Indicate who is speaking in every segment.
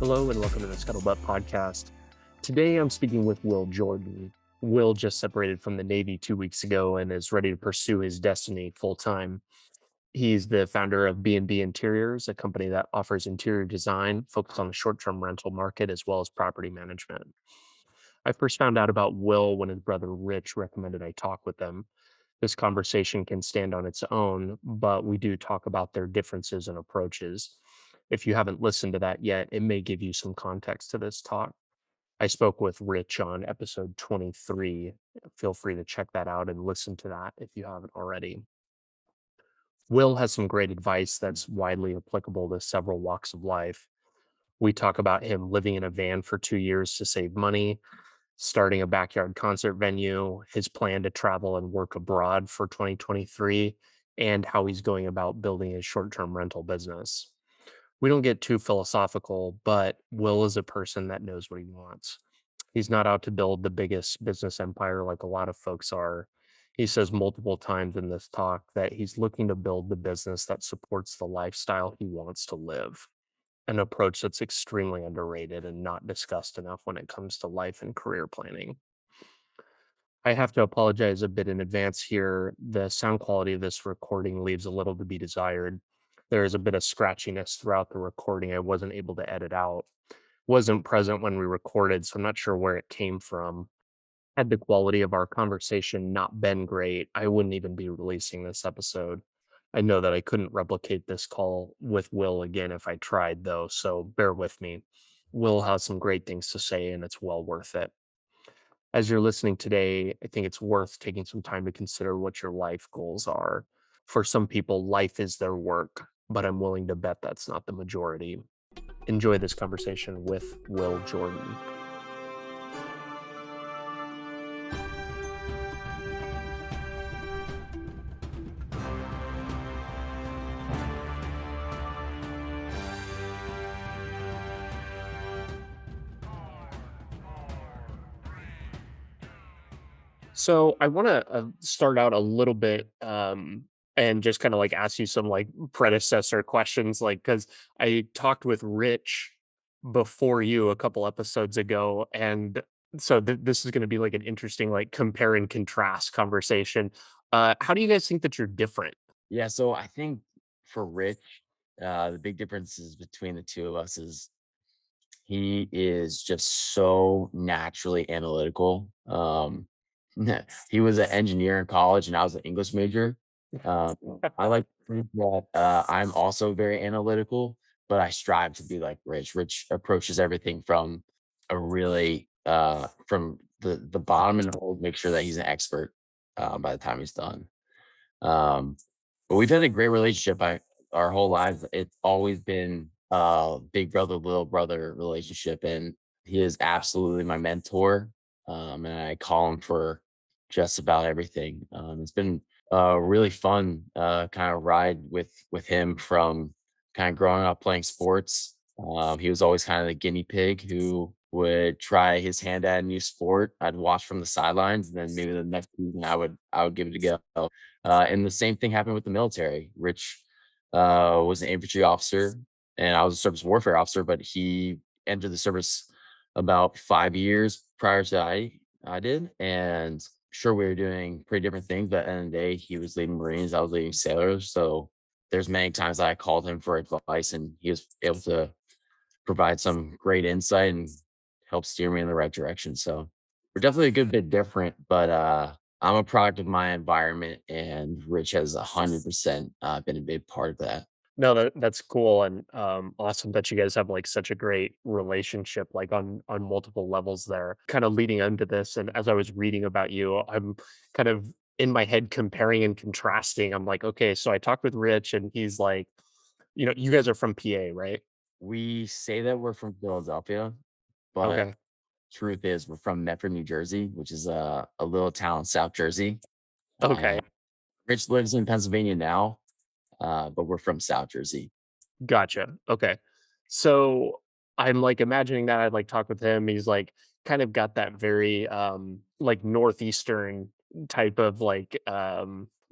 Speaker 1: Hello and welcome to the Scuttlebutt podcast. Today I'm speaking with Will Jordan. Will just separated from the Navy 2 weeks ago and is ready to pursue his destiny full time. He's the founder of BnB Interiors, a company that offers interior design focused on the short term rental market as well as property management. I first found out about Will when his brother Rich recommended I talk with them. This conversation can stand on its own, but we do talk about their differences and approaches. If you haven't listened to that yet, it may give you some context to this talk. I spoke with Rich on episode 23. Feel free to check that out and listen to that if you haven't already. Will has some great advice that's widely applicable to several walks of life. We talk about him living in a van for 2 years to save money, starting a backyard concert venue, his plan to travel and work abroad for 2023, and how he's going about building his short term rental business. We don't get too philosophical, but Will is a person that knows what he wants. He's not out to build the biggest business empire like a lot of folks are. He says multiple times in this talk that he's looking to build the business that supports the lifestyle he wants to live, an approach that's extremely underrated and not discussed enough when it comes to life and career planning. I have to apologize a bit in advance here. The sound quality of this recording leaves a little to be desired. There is a bit of scratchiness throughout the recording I wasn't able to edit out. Wasn't present when we recorded, so I'm not sure where it came from. Had the quality of our conversation not been great, I wouldn't even be releasing this episode. I know that I couldn't replicate this call with Will again if I tried, though, so bear with me. Will has some great things to say, and it's well worth it. As you're listening today, I think it's worth taking some time to consider what your life goals are. For some people, life is their work, but I'm willing to bet that's not the majority. Enjoy this conversation with Will Jordan. So I want to start out a little bit and just kind of like ask you some like predecessor questions, like because I talked with Rich before you a couple episodes ago, and so this is going to be like an interesting like compare and contrast conversation. How do you guys think that you're different?
Speaker 2: Yeah, so I think for Rich, the big differences between the two of us is he is just so naturally analytical. He was an engineer in college, and I was an English major. Um, I like to think that I'm also very analytical, but I strive to be like Rich. Rich approaches everything from a really from the bottom and whole, make sure that he's an expert by the time he's done. Um, but we've had a great relationship our whole lives. It's always been big brother, little brother relationship. And he is absolutely my mentor. And I call him for just about everything. It's been a really fun kind of ride with him from kind of growing up playing sports. He was always kind of the guinea pig who would try his hand at a new sport. I'd watch from the sidelines, and then maybe the next season I would give it a go. And the same thing happened with the military. Rich was an infantry officer, and I was a surface warfare officer, but he entered the service about 5 years prior to I did. And sure, we were doing pretty different things, but at the end of the day, he was leading Marines, I was leading sailors. So there's many times that I called him for advice, and he was able to provide some great insight and help steer me in the right direction. So we're definitely a good bit different, but I'm a product of my environment, and Rich has 100% been a big part of that.
Speaker 1: No, that's cool and awesome that you guys have like such a great relationship, like on multiple levels there. Kind of leading into this, and as I was reading about you, I'm kind of in my head comparing and contrasting. I'm like, okay, so I talked with Rich, and he's like, you guys are from PA, right?
Speaker 2: We say that we're from Philadelphia, but
Speaker 1: Okay,
Speaker 2: truth is we're from Medford, New Jersey, which is a little town in South Jersey.
Speaker 1: okay,
Speaker 2: And Rich lives in Pennsylvania now, but we're from South Jersey.
Speaker 1: gotcha. Okay, so I'm like imagining that I'd like talk with him. He's like kind of got that very like northeastern type of like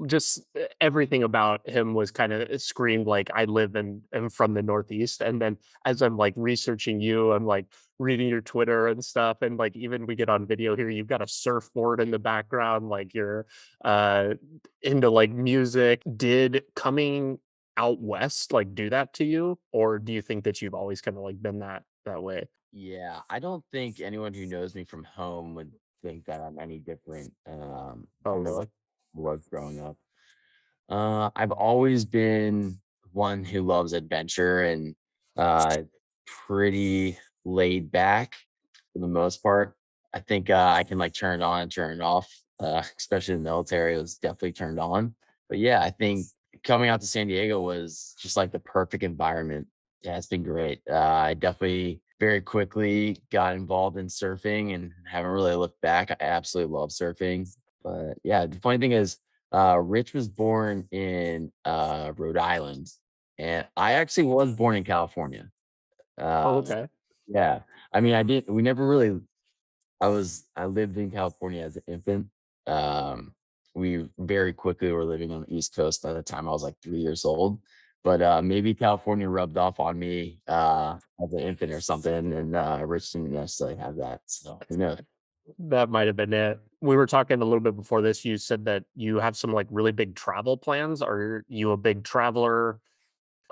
Speaker 1: just everything about him was kind of screamed like I live in am from the Northeast. And then as I'm like researching you, I'm like reading your Twitter and stuff. And like even we get on video here, you've got a surfboard in the background, like you're uh into like music. Did coming out west like do that to you? Or do you think that you've always kind of like been that way?
Speaker 2: Yeah, I don't think anyone who knows me from home would think that I'm any different
Speaker 1: Oh
Speaker 2: from what
Speaker 1: really?
Speaker 2: I was growing up. I've always been one who loves adventure and uh, pretty laid back for the most part. I think I can like turn it on and turn it off, especially in the military. It was definitely turned on. But yeah, I think coming out to San Diego was just like the perfect environment. Yeah, it's been great. I definitely very quickly got involved in surfing and haven't really looked back. I absolutely love surfing. But yeah, the funny thing is, Rich was born in Rhode Island, and I actually was born in California.
Speaker 1: Oh,
Speaker 2: Uh,
Speaker 1: okay.
Speaker 2: yeah, I mean, I did. We never really. I lived in California as an infant. Um, we very quickly were living on the East Coast by the time I was like 3 years old. But maybe California rubbed off on me as an infant or something, and Rich didn't necessarily have that. So who knows?
Speaker 1: That might have been it. We were talking a little bit before this. You said that you have some like really big travel plans. Are you a big traveler?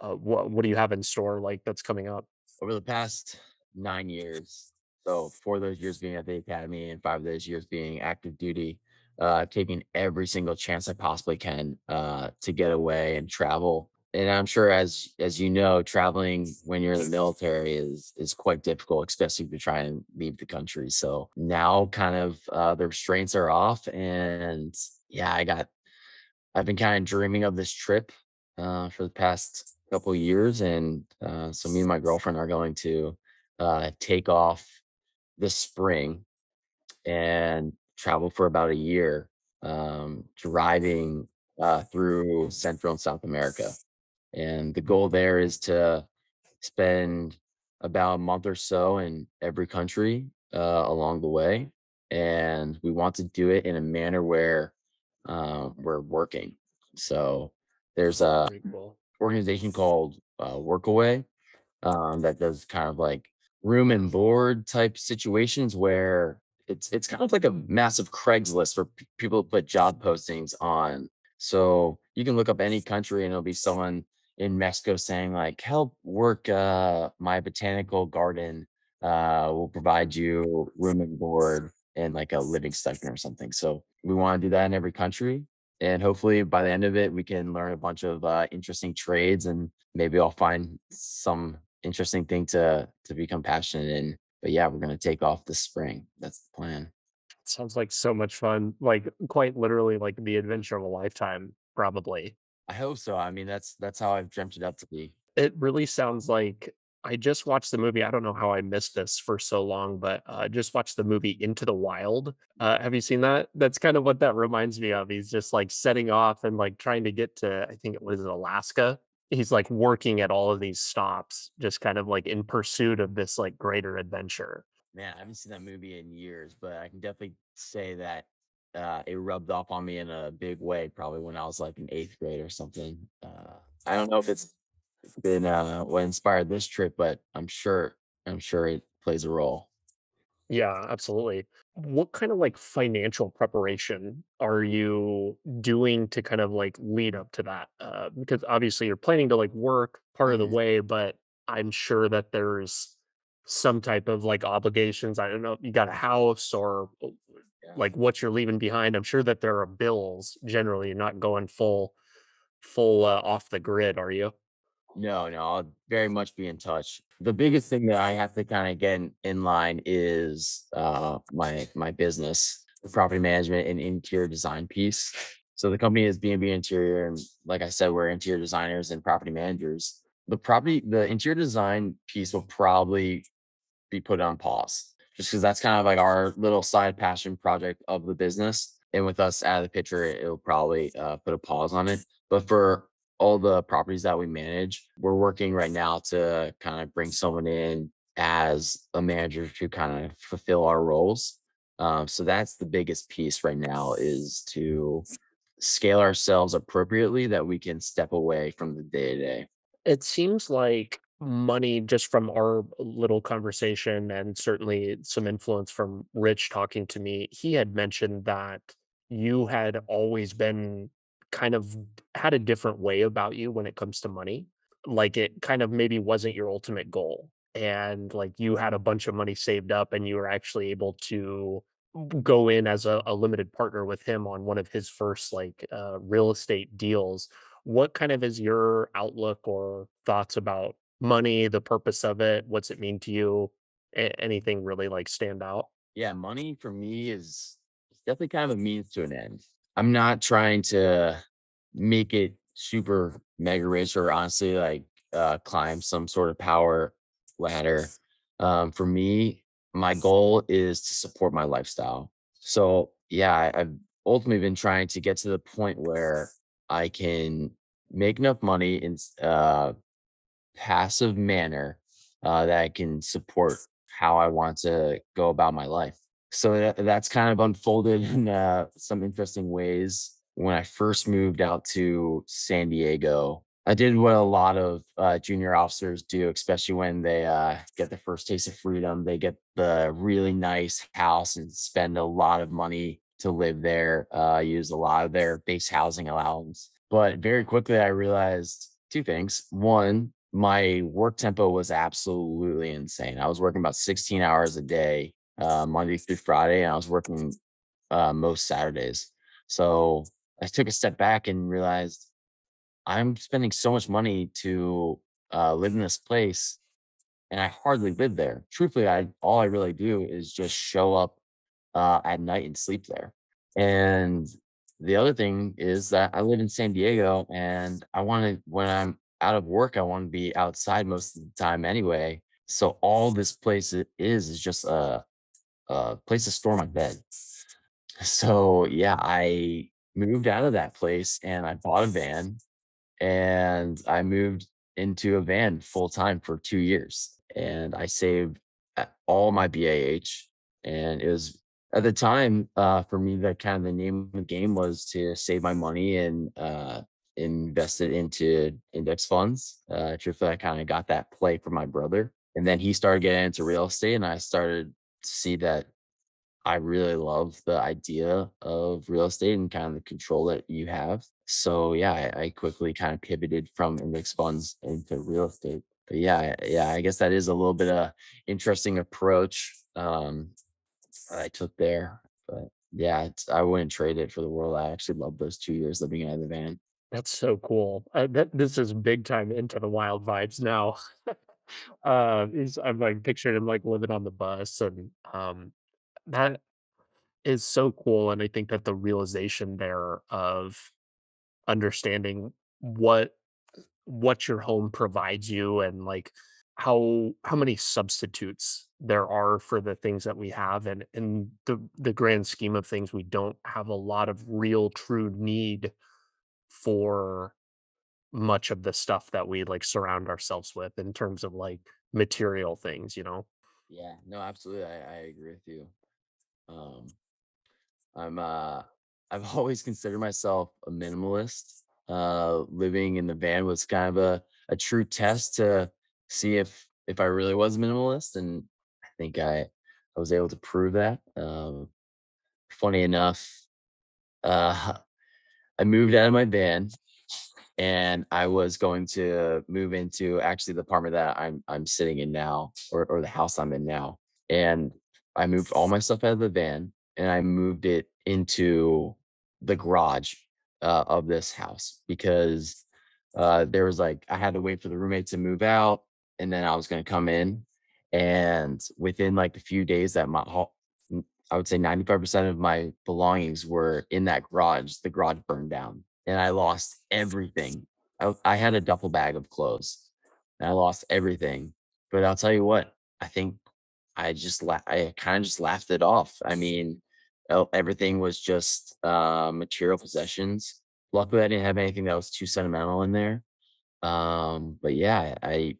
Speaker 1: What do you have in store like that's coming up?
Speaker 2: Over the past 9 years, so 4 of those years being at the academy and 5 of those years being active duty, I've taken every single chance I possibly can to get away and travel. And I'm sure, as you know, traveling when you're in the military is quite difficult, especially if you're trying to leave the country. So now, kind of, the restraints are off, and yeah, I've been kind of dreaming of this trip for the past couple of years, and so me and my girlfriend are going to take off this spring and travel for about a year, driving through Central and South America. And the goal there is to spend about a month or so in every country along the way. And we want to do it in a manner where we're working. So there's a
Speaker 1: Very cool.
Speaker 2: organization called Workaway that does kind of like room and board type situations where it's kind of like a massive Craigslist for people to put job postings on. So you can look up any country and it'll be someone in Mexico saying like, "Help work my botanical garden. We'll provide you room and board and like a living stipend or something." So we want to do that in every country. And hopefully by the end of it, we can learn a bunch of interesting trades, and maybe I'll find some interesting thing to become passionate in. But yeah, we're gonna take off this spring. That's the plan.
Speaker 1: Sounds like so much fun. Like quite literally like the adventure of a lifetime, probably.
Speaker 2: I hope so. I mean, that's how I've dreamt it up to be.
Speaker 1: It really sounds like I just watched the movie. I don't know how I missed this for so long, but just watched the movie Into the Wild. Have you seen that? That's kind of what that reminds me of. He's just like setting off and like trying to get to, I think it was Alaska. He's like working at all of these stops, just kind of like in pursuit of this like greater adventure.
Speaker 2: Man, I haven't seen that movie in years, but I can definitely say that it rubbed off on me in a big way, probably when I was like in eighth grade or something. I don't know if it's been what inspired this trip, but I'm sure it plays a role.
Speaker 1: Yeah, absolutely. What kind of like financial preparation are you doing to kind of like lead up to that? Because obviously you're planning to like work part of the
Speaker 2: Mhm.
Speaker 1: way, but I'm sure that there's some type of like obligations. I don't know if you got a house or
Speaker 2: Yeah.
Speaker 1: like what you're leaving behind. I'm sure that there are bills generally. You're not going full off the grid, are you?
Speaker 2: No, no, I'll very much be in touch. The biggest thing that I have to kind of get in line is my business, the property management and interior design piece. So the company is BnB Interior, and like I said, we're interior designers and property managers. The interior design piece will probably be put on pause just because that's kind of like our little side passion project of the business. And with us out of the picture, it'll probably put a pause on it. But for all the properties that we manage, we're working right now to kind of bring someone in as a manager to kind of fulfill our roles. So that's the biggest piece right now is to scale ourselves appropriately that we can step away from the day to day.
Speaker 1: It seems like money, just from our little conversation and certainly some influence from Rich talking to me, he had mentioned that you had always been kind of had a different way about you when it comes to money. Like it kind of maybe wasn't your ultimate goal. And like you had a bunch of money saved up and you were actually able to go in as a limited partner with him on one of his first real estate deals. What kind of is your outlook or thoughts about money, the purpose of it? What's it mean to you? Anything really like stand out?
Speaker 2: Yeah, money for me is it's definitely kind of a means to an end. I'm not trying to make it super mega rich or honestly climb some sort of power ladder. For me, my goal is to support my lifestyle. So yeah, I've ultimately been trying to get to the point where I can make enough money in passive manner that I can support how I want to go about my life. So that's kind of unfolded in some interesting ways. When I first moved out to San Diego, I did what a lot of junior officers do, especially when they get the first taste of freedom. They get the really nice house and spend a lot of money to live there, use a lot of their base housing allowance. But very quickly, I realized two things. One, my work tempo was absolutely insane. I was working about 16 hours a day, Monday through Friday, and I was working most Saturdays. So I took a step back and realized I'm spending so much money to live in this place, and I hardly live there. Truthfully, I all I really do is just show up at night and sleep there. And the other thing is that I live in San Diego, and I want to when I'm out of work, I want to be outside most of the time anyway. So all this place is just a place to store my bed. So yeah, I moved out of that place and I bought a van and I moved into a van full time for 2 years, and I saved all my BAH, and it was at the time, for me, that kind of the name of the game was to save my money and, invest it into index funds. Truthfully, I kinda got that play from my brother, and then he started getting into real estate, and I started to see that I really love the idea of real estate and kind of the control that you have. So yeah, I quickly kind of pivoted from index funds into real estate. But yeah, I guess that is a little bit of interesting approach that I took there. But yeah, I wouldn't trade it for the world. I actually love those 2 years living out of the van.
Speaker 1: That's so cool. This is big time into the wild vibes now. I'm like picturing him like living on the bus, and that is so cool. And I think that the realization there of understanding what your home provides you, and like how many substitutes there are for the things that we have, and in the grand scheme of things we don't have a lot of real true need for much of the stuff that we like surround ourselves with in terms of like material things.
Speaker 2: Yeah, no, absolutely. I agree with you. Um, I'm I've always considered myself a minimalist. Living in the van was kind of a true test to see if I really was a minimalist, and I think I was able to prove that. Funny enough, uh, I moved out of my van and I was going to move into actually the apartment that I'm sitting in now, or the house I'm in now. And I moved all my stuff out of the van and I moved it into the garage of this house because there was like I had to wait for the roommate to move out, and then I was going to come in, and within like a few days that I would say 95% of my belongings were in that garage. The garage burned down and I lost everything. I had a duffel bag of clothes and I lost everything. But I'll tell you what, I think I kind of just laughed it off. I mean, everything was just material possessions. Luckily, I didn't have anything that was too sentimental in there. But yeah, I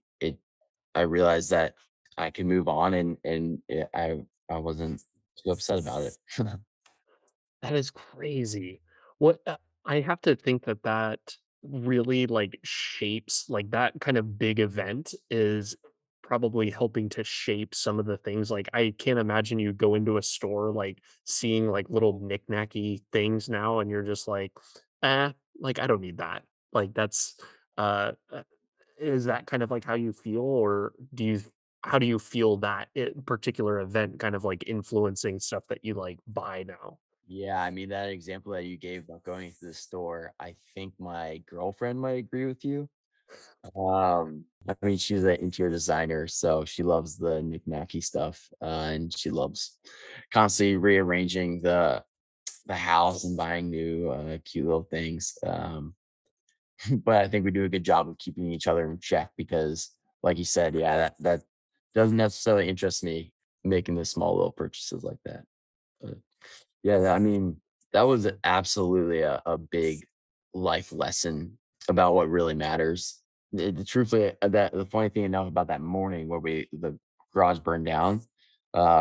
Speaker 2: realized that I could move on, I wasn't too upset about it.
Speaker 1: That is crazy. What? I have to think that that really, like, shapes like, that kind of big event is probably helping to shape some of the things, like, I can't imagine you go into a store, like, seeing, like, little knick-knacky things now, and you're just like, "Eh, like, I don't need that." Like, that's, is that kind of, like, how you feel, or how do you feel that particular event kind of, like, influencing stuff that you, like, buy now?
Speaker 2: Yeah, I mean, that example that you gave about going to the store, I think my girlfriend might agree with you. I mean, she's an interior designer, so she loves the knick-knacky stuff, and she loves constantly rearranging the house and buying new, cute little things. But I think we do a good job of keeping each other in check because, like you said, yeah, that doesn't necessarily interest me making the small little purchases like that. But yeah, I mean, that was absolutely a big life lesson about what really matters. Truthfully, that the funny thing enough about that morning where the garage burned down,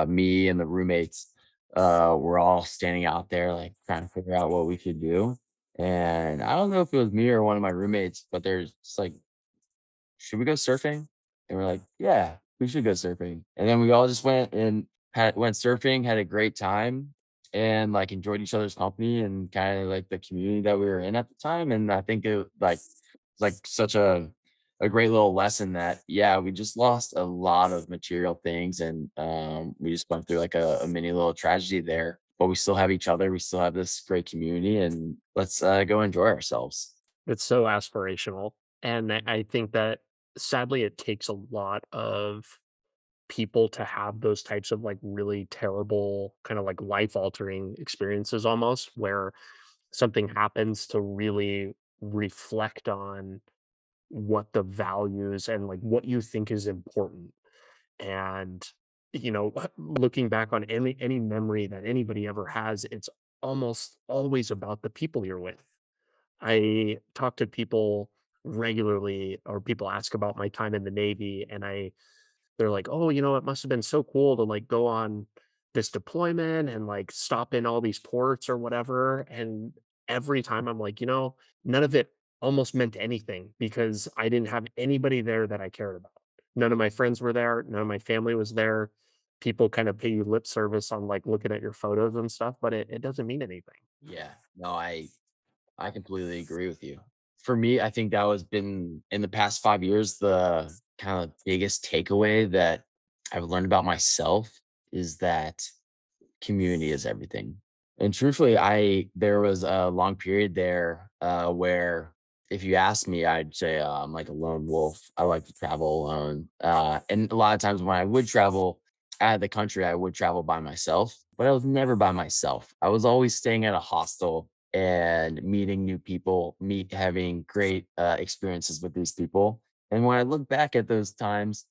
Speaker 2: me and the roommates were all standing out there like trying to figure out what we should do. And I don't know if it was me or one of my roommates, but there's just like, should we go surfing? And we're like, yeah, we should go surfing. And then we all just went and went surfing, had a great time, and like enjoyed each other's company and kind of like the community that we were in at the time. And I think it like such a great little lesson that yeah, we just lost a lot of material things and we just went through like a mini little tragedy there. But we still have each other. We still have this great community, and let's go enjoy ourselves.
Speaker 1: It's so aspirational, and I think that sadly it takes a lot of people to have those types of, like, really terrible, kinda, like, life-altering experiences almost, where something happens to really reflect on what the values and, like, what you think is important, and, looking back on any memory that anybody ever has, it's almost always about the people you're with. I talk to people regularly, or people ask about my time in the Navy, and they're like, "Oh, it must have been so cool to, like, go on this deployment and, like, stop in all these ports or whatever." And every time I'm like, none of it almost meant anything because I didn't have anybody there that I cared about. None of my friends were there, none of my family was there. People kind of pay you lip service on, like, looking at your photos and stuff, but it doesn't mean anything.
Speaker 2: Yeah, no, I completely agree with you. For me, I think that was been in the past 5 years, the kind of biggest takeaway that I've learned about myself is that community is everything. And truthfully, I there was a long period there where if you asked me, I'd say I'm like a lone wolf. I like to travel alone. And a lot of times when I would travel out of the country, I would travel by myself, but I was never by myself. I was always staying at a hostel and meeting new people, having great experiences with these people. And when I look back at those times,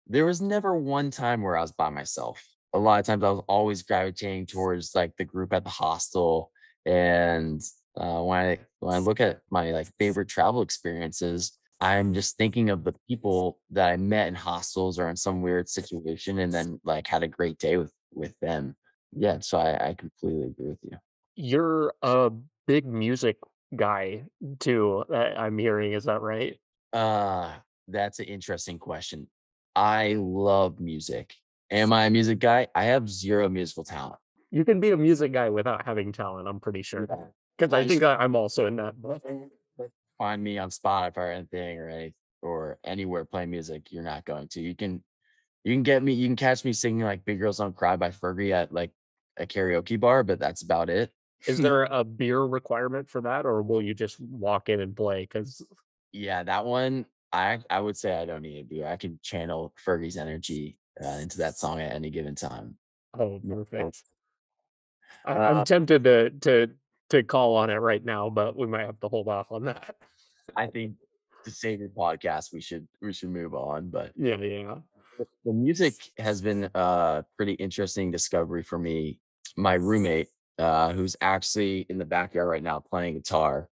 Speaker 2: there was never one time where I was by myself. A lot of times I was always gravitating towards like the group at the hostel. And when I look at my like favorite travel experiences, I'm just thinking of the people that I met in hostels or in some weird situation and then like had a great day with them. Yeah, so I completely agree with you.
Speaker 1: You're a big music guy too, I'm hearing, is that right?
Speaker 2: Uh, that's an interesting question. I love music. Am I a music guy? I have 0 musical talent.
Speaker 1: You can be a music guy without having talent, I'm pretty sure.
Speaker 2: Yeah.
Speaker 1: Because I
Speaker 2: Like,
Speaker 1: think I'm also in that boat.
Speaker 2: find me on Spotify or anything or anywhere playing music, you're not going to. You can catch me singing like Big Girls Don't Cry by Fergie at like a karaoke bar, but that's about it.
Speaker 1: Is there a beer requirement for that, or will you just walk in and play? Because
Speaker 2: Yeah, that one, I would say I don't need a beer. I can channel Fergie's energy into that song at any given time.
Speaker 1: oh,
Speaker 2: No.
Speaker 1: perfect. I'm
Speaker 2: Uh,
Speaker 1: tempted to call on it right now, but we might have to hold off on that.
Speaker 2: I think to save your podcast, we should move on. But
Speaker 1: Yeah, yeah.
Speaker 2: the music has been a pretty interesting discovery for me. My roommate, who's actually in the backyard right now playing guitar,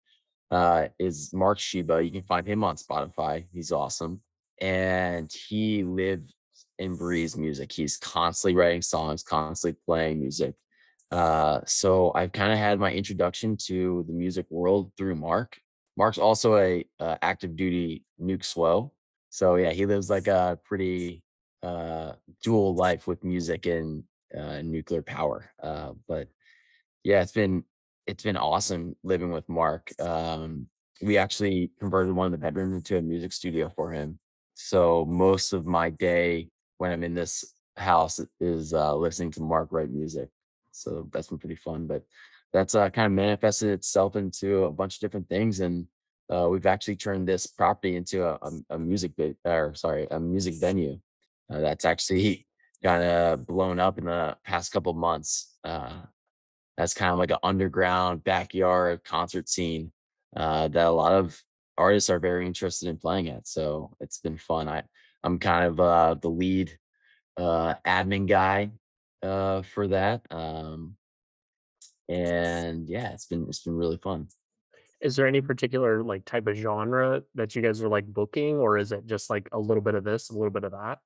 Speaker 2: is Mark Sheba. You can find him on Spotify. He's awesome. And he lives and breathes music. He's constantly writing songs, constantly playing music. So I've kind of had my introduction to the music world through Mark. Mark's also a active duty nuke SWO. So yeah, he lives like a pretty uh, dual life with music and nuclear power. But yeah, it's been awesome living with Mark. We actually converted one of the bedrooms into a music studio for him. So most of my day when I'm in this house is listening to Mark write music. So that's been pretty fun. But that's kind of manifested itself into a bunch of different things, and we've actually turned this property into a music bit, or sorry, a music venue. That's actually kind of blown up in the past couple months. That's kind of like an underground backyard concert scene that a lot of artists are very interested in playing at. So it's been fun. I'm kind of the lead admin guy for that, and yeah, it's been really fun.
Speaker 1: Is there any particular like type of genre that you guys are like booking, or is it just like a little bit of this, a little bit of that?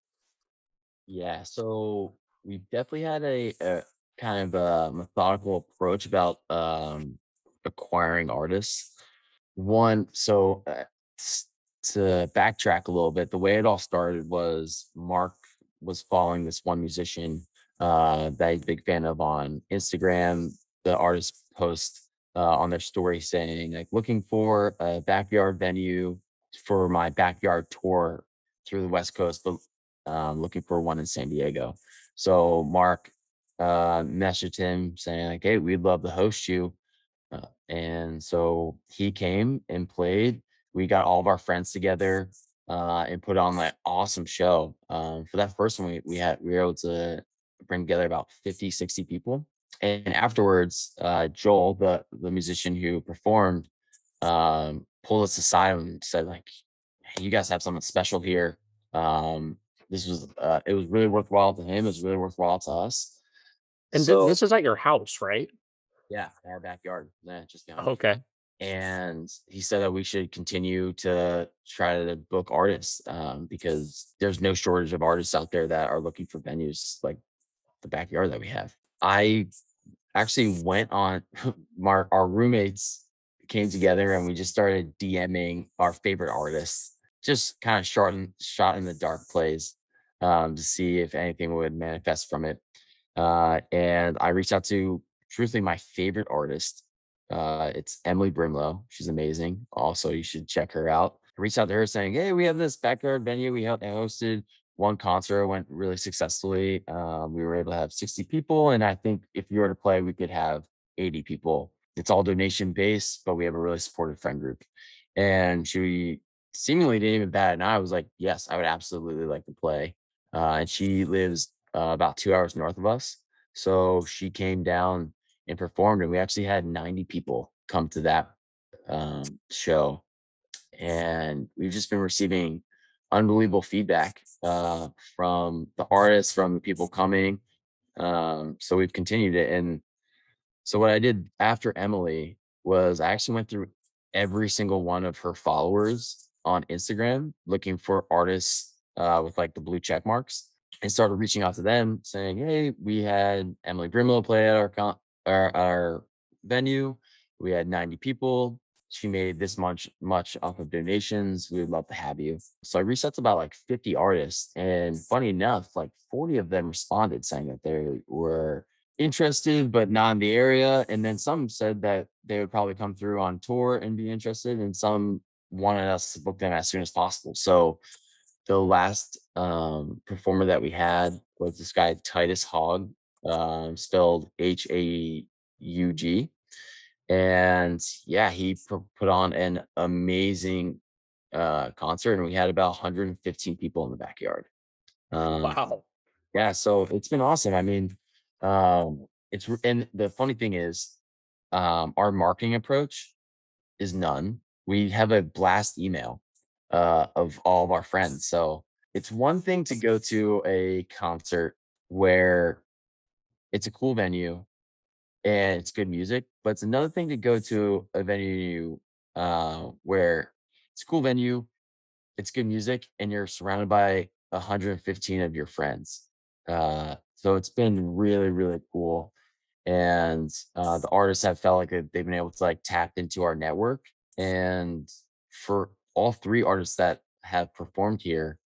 Speaker 2: Yeah, so we've definitely had a kind of a methodical approach about acquiring artists. One, so to backtrack a little bit, the way it all started was Mark was following this one musician that he's a big fan of on Instagram. The artist post on their story saying like looking for a backyard venue for my backyard tour through the West Coast, but looking for one in San Diego. So Mark messaged him saying like, "Hey, we'd love to host you." And so he came and played. We got all of our friends together and put on that awesome show. For that first one, we were able to bring together about 50, 60 people. And afterwards, Joel, the musician who performed, pulled us aside and said, like, "Hey, you guys have something special here. Um, this was it was really worthwhile to him. It was really worthwhile to us."
Speaker 1: And
Speaker 2: So
Speaker 1: this is at your house, right?
Speaker 2: yeah, in our backyard, yeah, just behind me.
Speaker 1: Okay.
Speaker 2: And he said that we should continue to try to book artists because there's no shortage of artists out there that are looking for venues like the backyard that we have. I actually went on our roommates came together and we just started DMing our favorite artists, just kind of shot in the dark plays to see if anything would manifest from it. And I reached out to truthfully my favorite artist. It's Emily Brimlow. She's amazing. Also, you should check her out. I reached out to her saying, "Hey, we have this backyard venue. I hosted one concert, went really successfully. We were able to have 60 people, and I think if you were to play, we could have 80 people. It's all donation based, but we have a really supportive friend group." And she seemingly didn't even bat an eye. I was like, "Yes, I would absolutely like to play." And she lives about 2 hours north of us. So she came down and performed, and we actually had 90 people come to that show. And we've just been receiving unbelievable feedback from the artists, from the people coming. So we've continued it. And so what I did after Emily was I actually went through every single one of her followers on Instagram looking for artists with like the blue check marks and started reaching out to them saying, "Hey, we had Emily Brimlow play at our venue. We had 90 people. She made this much off of donations. We would love to have you." So I reached out to about like 50 artists, and funny enough, like 40 of them responded saying that they were interested but not in the area, and then some said that they would probably come through on tour and be interested, and some wanted us to book them as soon as possible. So the last performer that we had was this guy Titus Hogg, spelled Haug, and yeah, he put on an amazing concert, and we had about 115 people in the backyard. Um,
Speaker 1: Wow.
Speaker 2: yeah, so it's been awesome. I mean, and the funny thing is, our marketing approach is none. We have a blast email of all of our friends. So it's one thing to go to a concert where it's a cool venue and it's good music, but it's another thing to go to a venue where it's a cool venue, it's good music, and you're surrounded by 115 of your friends. So it's been really, really cool. and the artists have felt like they've been able to like tap into our network. And for all three artists that have performed here,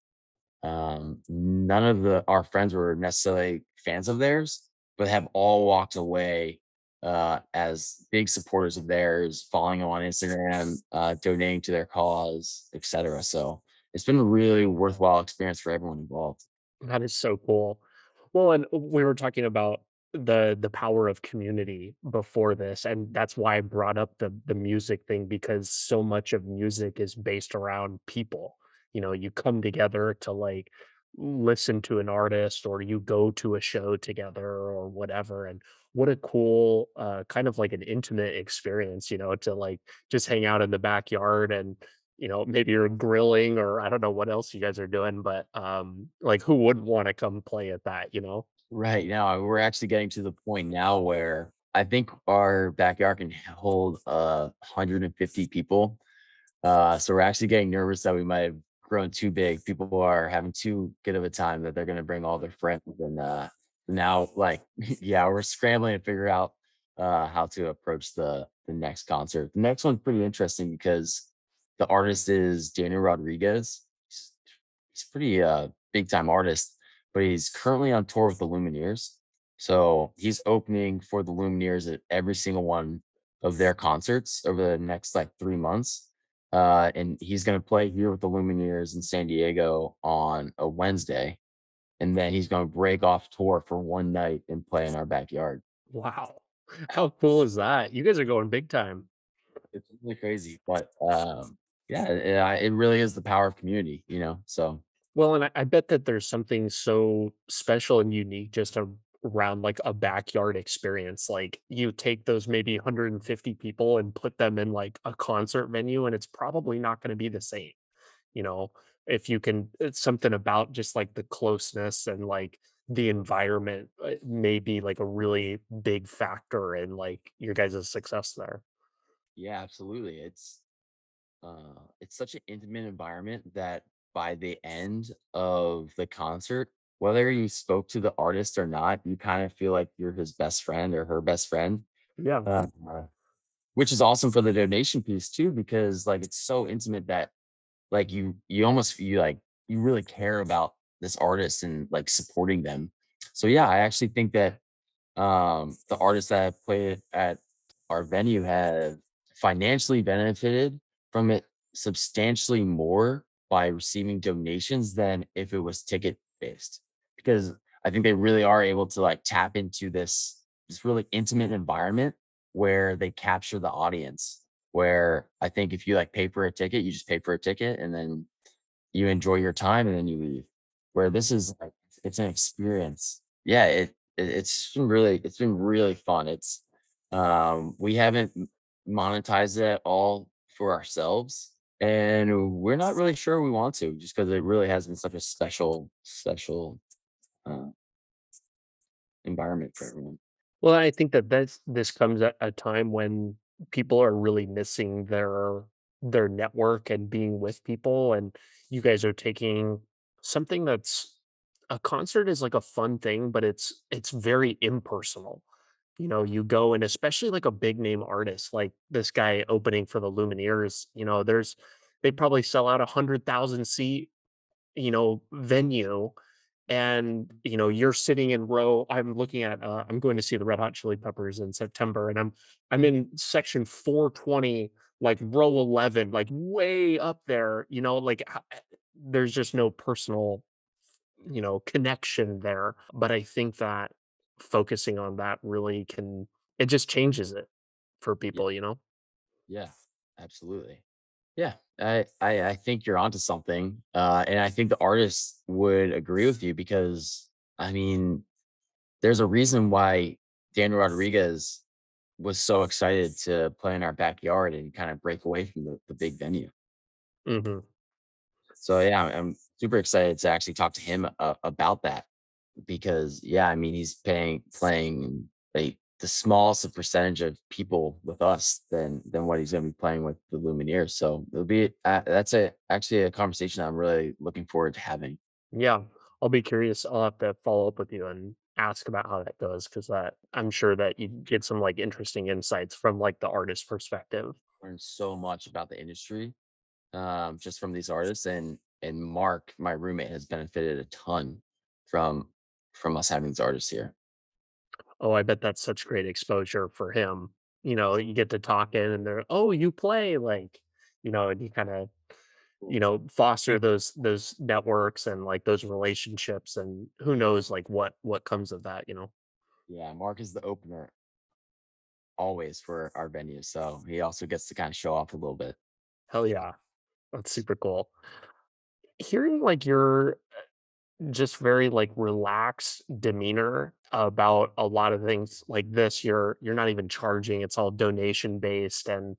Speaker 2: none of the our friends were necessarily fans of theirs, but have all walked away as big supporters of theirs, following them on Instagram, donating to their cause, etc. So it's been a really worthwhile experience for everyone involved.
Speaker 1: That is so cool. Well, and we were talking about the power of community before this, and that's why I brought up the music thing because so much of music is based around people. You know, you come together to like listen to an artist or you go to a show together or whatever. And what a cool kind of like an intimate experience, you know, to like just hang out in the backyard and maybe you're grilling or I don't know what else you guys are doing, but, like, who wouldn't wanna come play at that, you know?
Speaker 2: Right now, we're actually getting to the point now where I think our backyard can hold 150 people. So we're actually getting nervous that we might have grown too big. People are having too good of a time that they're going to bring all their friends, and now, like, yeah, we're scrambling to figure out how to approach the next concert. The next one's pretty interesting because the artist is Daniel Rodriguez. He's a pretty big time artist, but he's currently on tour with the Lumineers. So he's opening for the Lumineers at every single one of their concerts over the next like 3 months. And he's going to play here with the Lumineers in San Diego on a Wednesday. And then he's going to break off tour for one night and play in our backyard.
Speaker 1: Wow. How cool is that? You guys are going big time.
Speaker 2: It's really crazy. But yeah, it really is the power of community, you know? So
Speaker 1: Well, and I bet that there's something so special and unique just around, like, a backyard experience, like, you take those maybe 150 people and put them in, like, a concert venue, and it's probably not gonna be the same. You know, if you can it's something about just like the closeness and like the environment may be like a really big factor in like your guys' success there.
Speaker 2: yeah, absolutely. It's such an intimate environment that by the end of the concert, whether you spoke to the artist or not, you kind of feel like you're his best friend or her best friend.
Speaker 1: Yeah.
Speaker 2: Uh, which is awesome for the donation piece too, because like it's so intimate that like you almost feel like you really care about this artist and like supporting them. So yeah, I actually think that the artists that have played at our venue have financially benefited from it substantially more by receiving donations than if it was ticket based, because I think they really are able to like tap into this really intimate environment where they capture the audience, where I think if you like pay for a ticket, you just pay for a ticket and then you enjoy your time and then you leave. Where this is like it's an experience. Yeah, it's been really fun. It's we haven't monetized it at all for ourselves, and we're not really sure we want to, just because it really has been such a special uh, environment for everyone.
Speaker 1: Well, I think that this comes at a time when people are really missing their network and being with people, and you guys are taking something that's a concert is like a fun thing, but it's very impersonal. You know, you go and especially like a big name artist like this guy opening for the Lumineers, they probably sell out 100,000 seat, venue and you're sitting in row I'm looking at I'm going to see the Red Hot Chili Peppers in September and I'm in section 420 like row 11 like way up there like there's just no personal connection there but I think that focusing on that really can it just changes it for
Speaker 2: Yeah,
Speaker 1: people.
Speaker 2: yeah, absolutely. Yeah, I think you're onto something, and I think the artists would agree with you because I mean, there's a reason why Daniel Rodriguez was so excited to play in our backyard and kind of break away from the big venue.
Speaker 1: Hmm.
Speaker 2: So yeah, I'm super excited to actually talk to him about that because yeah, I mean he's playing like the smallest of percentage of people with us than what he's going to be playing with the Lumineers. So it'll be that's a actually a conversation I'm really looking forward to having.
Speaker 1: Yeah, I'll be curious. I'll have to follow up with you and ask about how that goes because that I'm sure that you get some like interesting insights from like the artist perspective.
Speaker 2: Learned so much about the industry, just from these artists, and Mark, my roommate, has benefited a ton from from us having these artists here.
Speaker 1: Oh, I bet that's such great exposure for him. You know, you get to talking and they're, "Oh, you play," like, and you kinda,
Speaker 2: Cool.
Speaker 1: foster those networks and, like, those relationships, and who knows, like, what comes of that, you know?
Speaker 2: Yeah, Mark is the opener always for our venue, so he also gets to kind of show off a little bit.
Speaker 1: Hell yeah. That's super cool. Hearing, like, your just very, like, relaxed demeanor about a lot of things like this, you're not even charging, it's all donation based, and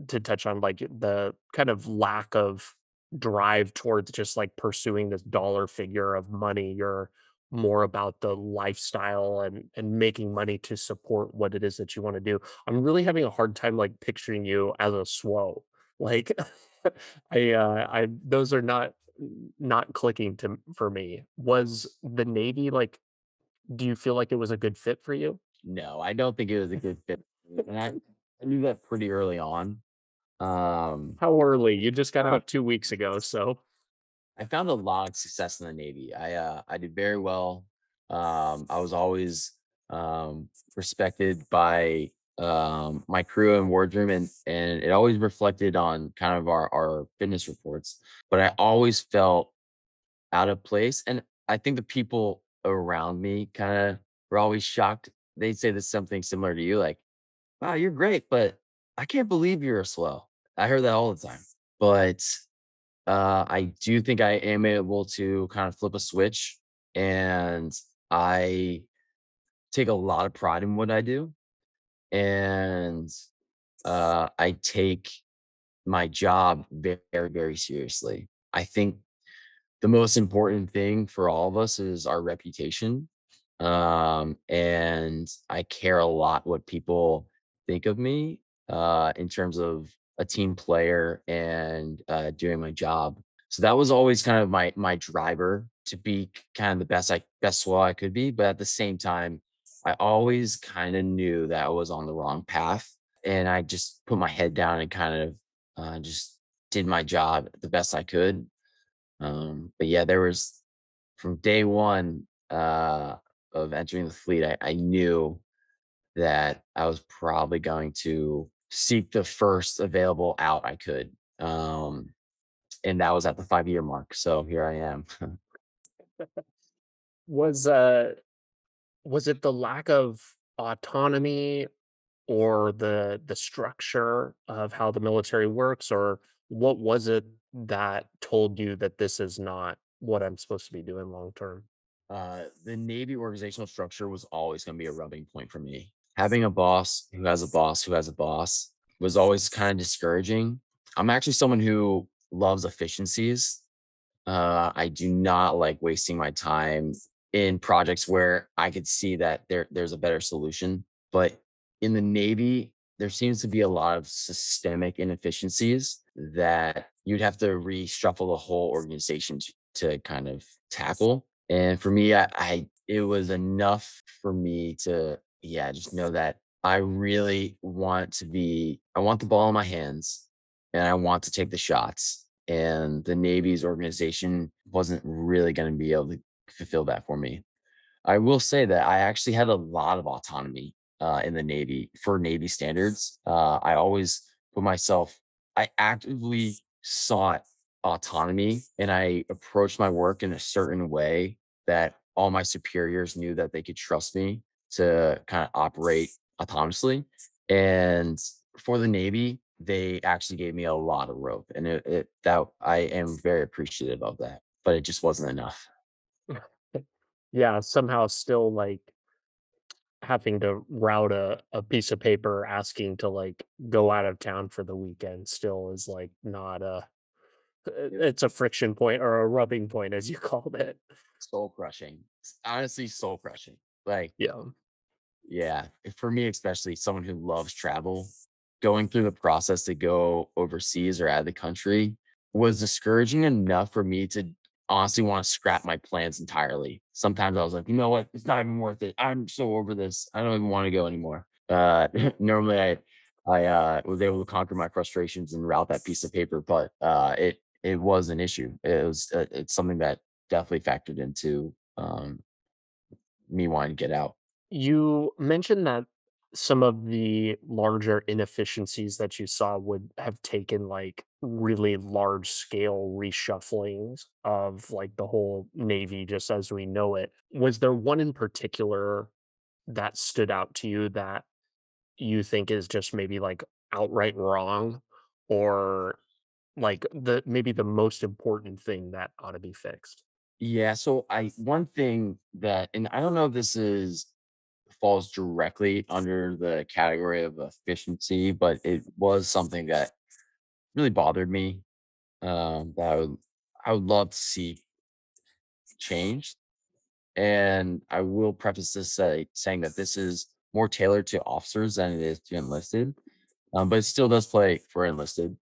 Speaker 1: to touch on like the kind of lack of drive towards just like pursuing this dollar figure of money. You're more about the lifestyle and making money to support what it is that you want to do. I'm really having a hard time like picturing you as a SWO. Like I those are not clicking to for me. Was the Navy like, do you feel like it was a good fit for you?
Speaker 2: No, I don't think it was a good fit, and I knew that pretty early on. Um,
Speaker 1: How early? You just got
Speaker 2: found
Speaker 1: out 2 weeks ago, so
Speaker 2: I found a lot of success in the Navy. I did very well. I was always respected by my crew and wardroom, and it always reflected on kind of our fitness reports. But I always felt out of place, and I think the people around me kind of were always shocked. They'd say this something similar to you, like, "Wow, you're great, but I can't believe you're a slow." I heard that all the time, but I do think I am able to kind of flip a switch, and I take a lot of pride in what I do, and I take my job very, very seriously. I think the most important thing for all of us is our reputation. And I care a lot what people think of me in terms of a team player and doing my job. So that was always kind of my driver to be kind of the best swell I could be. But at the same time, I always kind of knew that I was on the wrong path, and I just put my head down and kind of just did my job the best I could. But yeah, there was from day one of entering the fleet, I knew that I was probably going to seek the first available out I could. And that was at the 5-year mark. So here I am.
Speaker 1: was was it the lack of autonomy or the structure of how the military works, or what was it that told you that this is not what I'm supposed to be doing long term?
Speaker 2: The Navy organizational structure was always going to be a rubbing point for me. Having a boss who has a boss who has a boss was always kind of discouraging. I'm actually someone who loves efficiencies. I do not like wasting my time in projects where I could see that there's a better solution. But in the Navy, there seems to be a lot of systemic inefficiencies that you'd have to reshuffle the whole organization to kind of tackle. And for me, I it was enough for me to, yeah, just know that I want the ball in my hands, and I want to take the shots. And the Navy's organization wasn't really going to be able to fulfill that for me. I will say that I actually had a lot of autonomy in the Navy for Navy standards. I always put myself, I actively sought autonomy, and I approached my work in a certain way that all my superiors knew that they could trust me to kind of operate autonomously. And for the Navy, they actually gave me a lot of rope, and it that I am very appreciative of that, but it just wasn't enough.
Speaker 1: Yeah, somehow still like having to route a piece of paper asking to like go out of town for the weekend still is like not a it's a friction point or a rubbing point as you called it.
Speaker 2: Soul crushing. Honestly, soul crushing. Like,
Speaker 1: Yeah.
Speaker 2: yeah, for me, especially someone who loves travel, going through the process to go overseas or out of the country was discouraging enough for me to honestly want to scrap my plans entirely. Sometimes I was like, you know what? It's not even worth it. I'm so over this. I don't even want to go anymore. Normally I was able to conquer my frustrations and route that piece of paper, but it was an issue. It's something that definitely factored into me wanting to get out.
Speaker 1: You mentioned that some of the larger inefficiencies that you saw would have taken like really large scale reshufflings of like the whole Navy just as we know it. Was there one in particular that stood out to you that you think is just maybe like outright wrong, or like the maybe the most important thing that ought to be fixed?
Speaker 2: Yeah, so I one thing that, and I don't know if this is falls directly under the category of efficiency, but it was something that really bothered me. That I would love to see changed. And I will preface this saying that this is more tailored to officers than it is to enlisted, but it still does play for enlisted.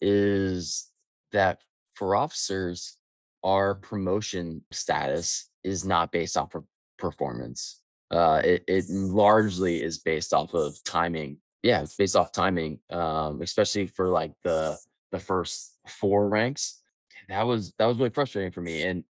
Speaker 2: Is that for officers, our promotion status is not based off of performance. It largely is based off of timing. Yeah, it's based off timing, especially for like the first four ranks. That was really frustrating for me. And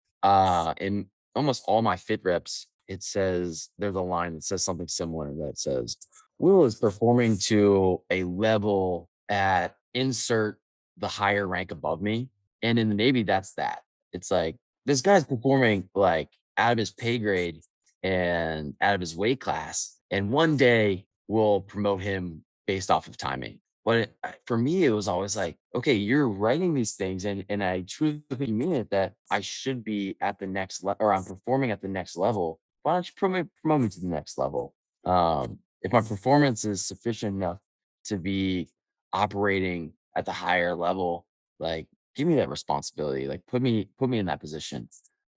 Speaker 2: in almost all my fit reps, it says there's a line that says something similar that says Will is performing to a level at insert the higher rank above me. And in the Navy, that's that. It's like this guy's performing like out of his pay grade and out of his weight class. And one day we'll promote him based off of timing. But for me, it was always like, okay, you're writing these things, and I truly mean it that I should be at the next level, or I'm performing at the next level. Why don't you promote me to the next level? If my performance is sufficient enough to be operating at the higher level, like give me that responsibility, like put me in that position.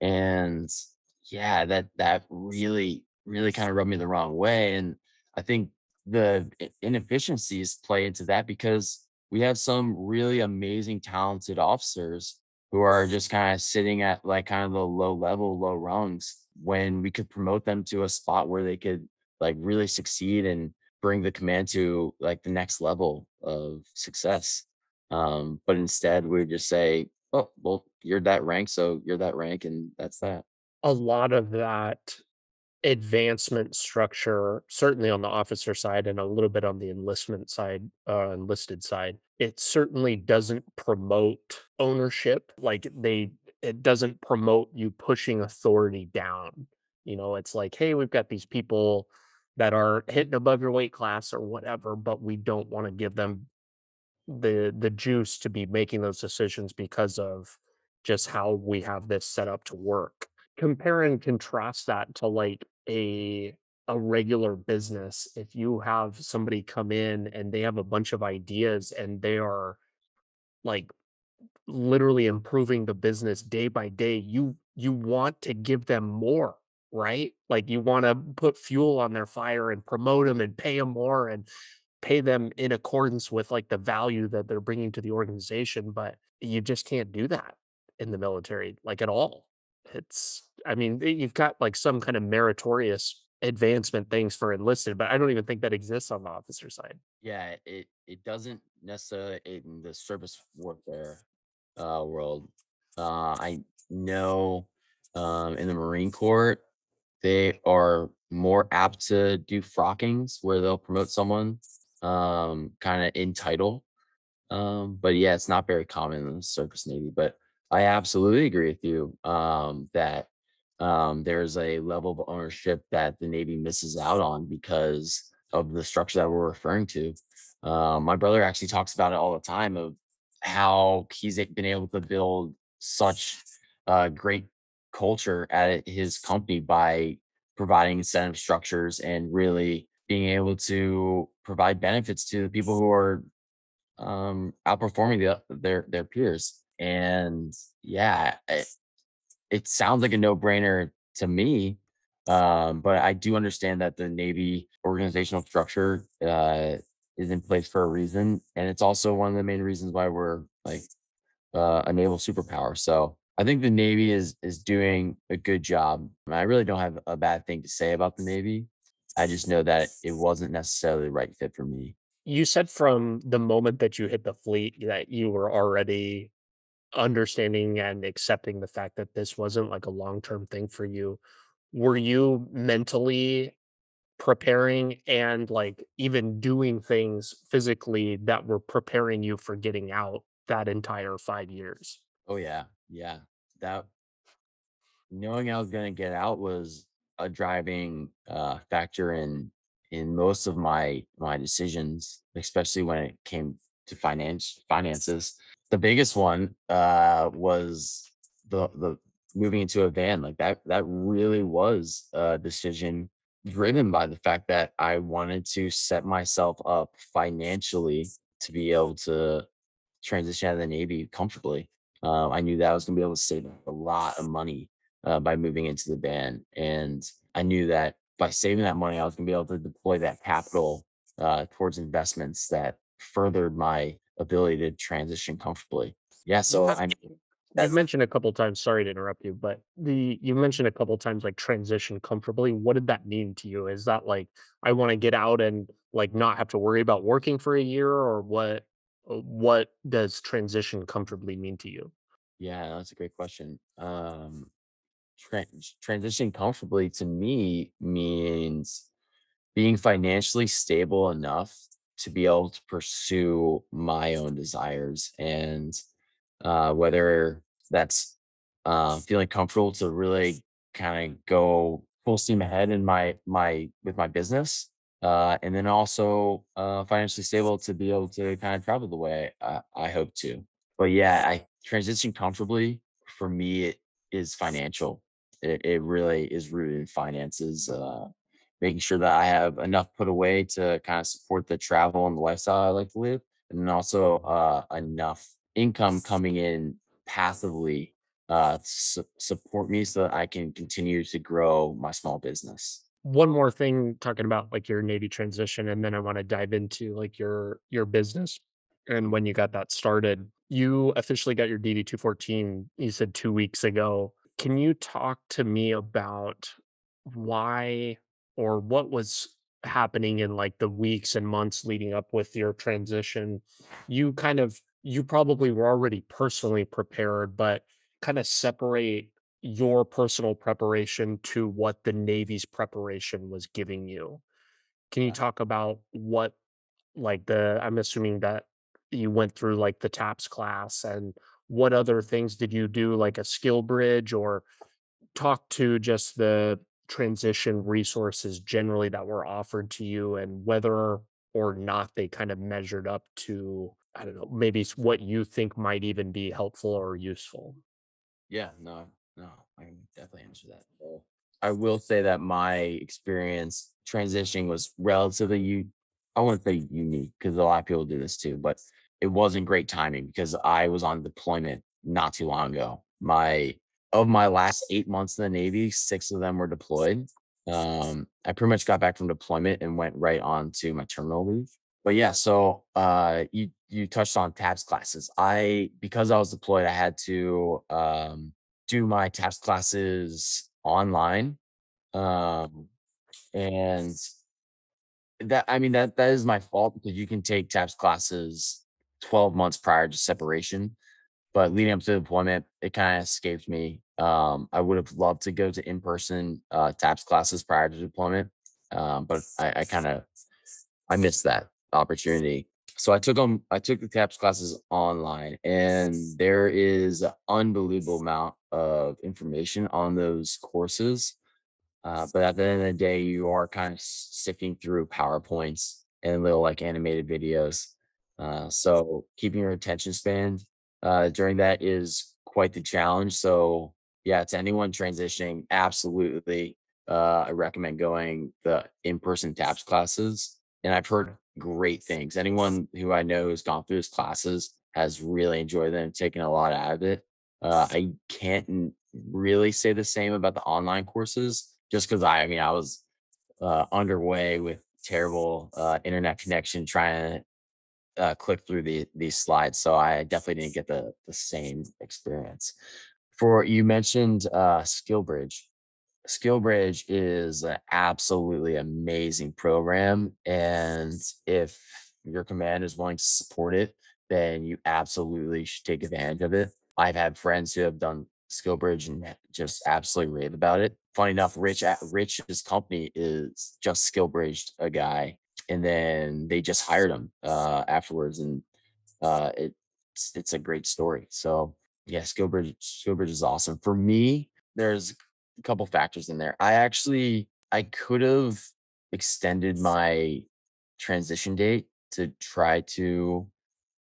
Speaker 2: And yeah, that really kind of rubbed me the wrong way. And I think the inefficiencies play into that because we have some really amazing talented officers who are just kind of sitting at like kind of the low level, low rungs, when we could promote them to a spot where they could like really succeed and bring the command to like the next level of success. But instead we just say, oh, well, you're that rank, so you're that rank, and that's that.
Speaker 1: A lot of that advancement structure, certainly on the officer side and a little bit on the enlistment side, enlisted side, it certainly doesn't promote ownership. Like it doesn't promote you pushing authority down. You know, it's like, hey, we've got these people that are hitting above your weight class or whatever, but we don't want to give them the juice to be making those decisions because of just how we have this set up to work. Compare and contrast that to like a regular business. If you have somebody come in and they have a bunch of ideas and they are like literally improving the business day by day, you want to give them more, right? Like you want to put fuel on their fire and promote them and pay them more and pay them in accordance with like the value that they're bringing to the organization, but you just can't do that in the military like at all. It's I mean, you've got like some kind of meritorious advancement things for enlisted, but I don't even think that exists on the officer side.
Speaker 2: Yeah, it doesn't necessarily in the service warfare world. I know in the Marine Corps, they are more apt to do frockings where they'll promote someone kind of in title. But yeah, it's not very common in the surface Navy. But I absolutely agree with you that there's a level of ownership that the Navy misses out on because of the structure that we're referring to. My brother actually talks about it all the time of how been able to build such great culture at his company by providing incentive structures and really being able to provide benefits to the people who are outperforming their peers. And yeah, it sounds like a no-brainer to me. But I do understand that the Navy organizational structure is in place for a reason, and it's also one of the main reasons why we're like a naval superpower. So I think the Navy is doing a good job. I really don't have a bad thing to say about the Navy. I just know that it wasn't necessarily the right fit for me.
Speaker 1: You said from the moment that you hit the fleet that you were already understanding and accepting the fact that this wasn't like a long-term thing for you. Were you mentally preparing and like even doing things physically that were preparing you for getting out that entire 5 years?
Speaker 2: Oh yeah, yeah. That knowing I was gonna get out was a driving factor in most of my decisions, especially when it came to finances. The biggest one was the moving into a van. Like that really was a decision driven by the fact that I wanted to set myself up financially to be able to transition out of the Navy comfortably. I knew that I was going to be able to save a lot of money by moving into the band. And I knew that by saving that money, I was going to be able to deploy that capital towards investments that furthered my ability to transition comfortably. Yeah.
Speaker 1: You
Speaker 2: So
Speaker 1: have
Speaker 2: I mean,
Speaker 1: you've
Speaker 2: that's,
Speaker 1: mentioned a couple times, sorry to interrupt you, but you mentioned a couple times like transition comfortably. What did that mean to you? Is that like I want to get out and like not have to worry about working for a year, or what does transition comfortably mean to you?
Speaker 2: yeah, that's a great question. Transitioning comfortably to me means being financially stable enough to be able to pursue my own desires and whether that's feeling comfortable to really kind of go full steam ahead in my with my business and then also financially stable to be able to kind of travel the way I hope to. But yeah, I transition comfortably for me it is financial. It really is rooted in finances. Making sure that I have enough put away to kind of support the travel and the lifestyle I like to live, and then also enough income coming in passively support me so that I can continue to grow my small business.
Speaker 1: One more thing talking about like your Navy transition, and then I want to dive into like your business and when you got that started. You officially got your DD 214, you said 2 weeks ago. Can you talk to me about why or what was happening in like the weeks and months leading up with your transition? You probably were already personally prepared, but kind of separate your personal preparation to what the Navy's preparation was giving you. Can you
Speaker 2: Yeah.
Speaker 1: talk about what like the I'm assuming that you went through like the TAPS class, and what other things did you do, like a skill bridge, or talk to just the transition resources generally that were offered to you and whether or not they kind of measured up to, I don't know, maybe what you think might even be helpful or useful.
Speaker 2: Yeah, no, I can definitely answer that. So, I will say that my experience transitioning was relatively I wouldn't say unique because a lot of people do this too, but it wasn't great timing because I was on deployment not too long ago. My last 8 months in the Navy, 6 of them were deployed. I pretty much got back from deployment and went right on to my terminal leave. But yeah, so you touched on TAPS classes. Because I was deployed, I had to do my TAPS classes online. Um and that I mean that is my fault because you can take TAPS classes 12 months prior to separation. But leading up to deployment, it kind of escaped me. I would have loved to go to in-person TAPS classes prior to deployment. But I kind of I missed that opportunity. So I took the TAPS classes online and there is an unbelievable amount of information on those courses. But at the end of the day, you are kind of sifting through PowerPoints and little like animated videos. So keeping your attention span during that is quite the challenge. So yeah, to anyone transitioning, absolutely, I recommend going the in-person TAPS classes. And I've heard great things. Anyone who I know who's gone through his classes has really enjoyed them, taken a lot out of it. I can't really say the same about the online courses just because I mean, I was underway with terrible internet connection trying to click through these slides. So I definitely didn't get the same experience. For you mentioned SkillBridge is an absolutely amazing program, and if your command is willing to support it, then you absolutely should take advantage of it. I've had friends who have done SkillBridge and just absolutely rave about it. Funny enough, Rich's company is just SkillBridged a guy, and then they just hired him afterwards, and it's a great story. So yeah, Skillbridge is awesome. For me, there's a couple factors in there. I could have extended my transition date to try to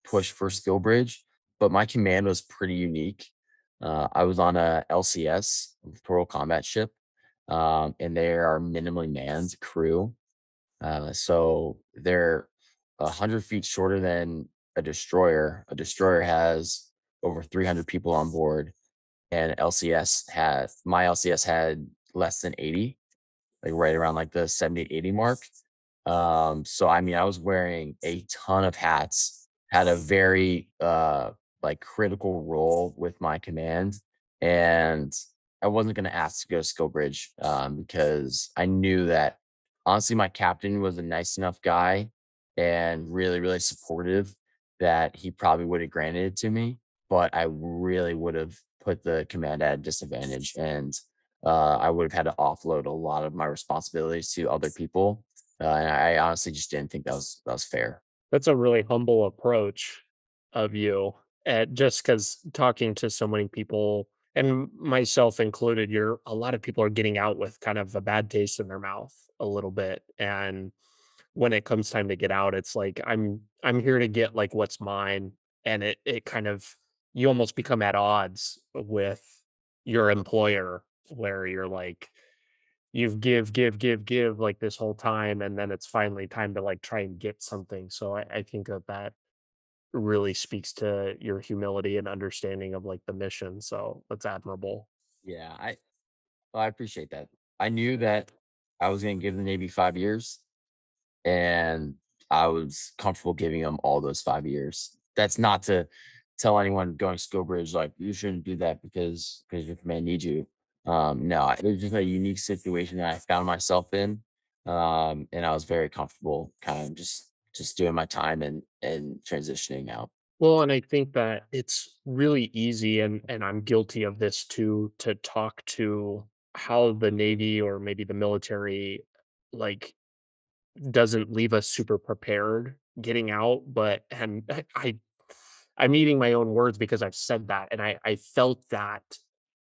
Speaker 2: push for Skillbridge, but my command was pretty unique. I was on a LCS, Littoral Combat Ship, and they are minimally manned crew. So they're 100 feet shorter than a destroyer. A destroyer has over 300 people on board, and my LCS had less than 80, like right around like the 70, 80 mark. So I mean, I was wearing a ton of hats, had a very like critical role with my command, and I wasn't gonna ask to go to Skillbridge because I knew that honestly my captain was a nice enough guy and really, really supportive that he probably would have granted it to me, but I really would have put the command at a disadvantage, and I would have had to offload a lot of my responsibilities to other people, and I honestly just didn't think that was fair.
Speaker 1: That's a really humble approach of you, just because talking to so many people, and myself included, you're a lot of people are getting out with kind of a bad taste in their mouth a little bit, and when it comes time to get out, it's like, I'm here to get, like, what's mine, and it kind of you almost become at odds with your employer, where you're like, you've give, like, this whole time, and then it's finally time to, like, try and get something, so I think that that really speaks to your humility and understanding of, like, the mission, so that's admirable.
Speaker 2: Yeah, I appreciate that. I knew that I was going to give the Navy 5 years, and I was comfortable giving them all those 5 years. That's not to tell anyone going to Skill Bridge like you shouldn't do that because your command needs you. No, it was just a unique situation that I found myself in, and I was very comfortable, kind of just doing my time and transitioning out.
Speaker 1: Well, and I think that it's really easy, and I'm guilty of this too, to talk to how the Navy or maybe the military, like, doesn't leave us super prepared getting out, but and I'm eating my own words because I've said that, and I felt that,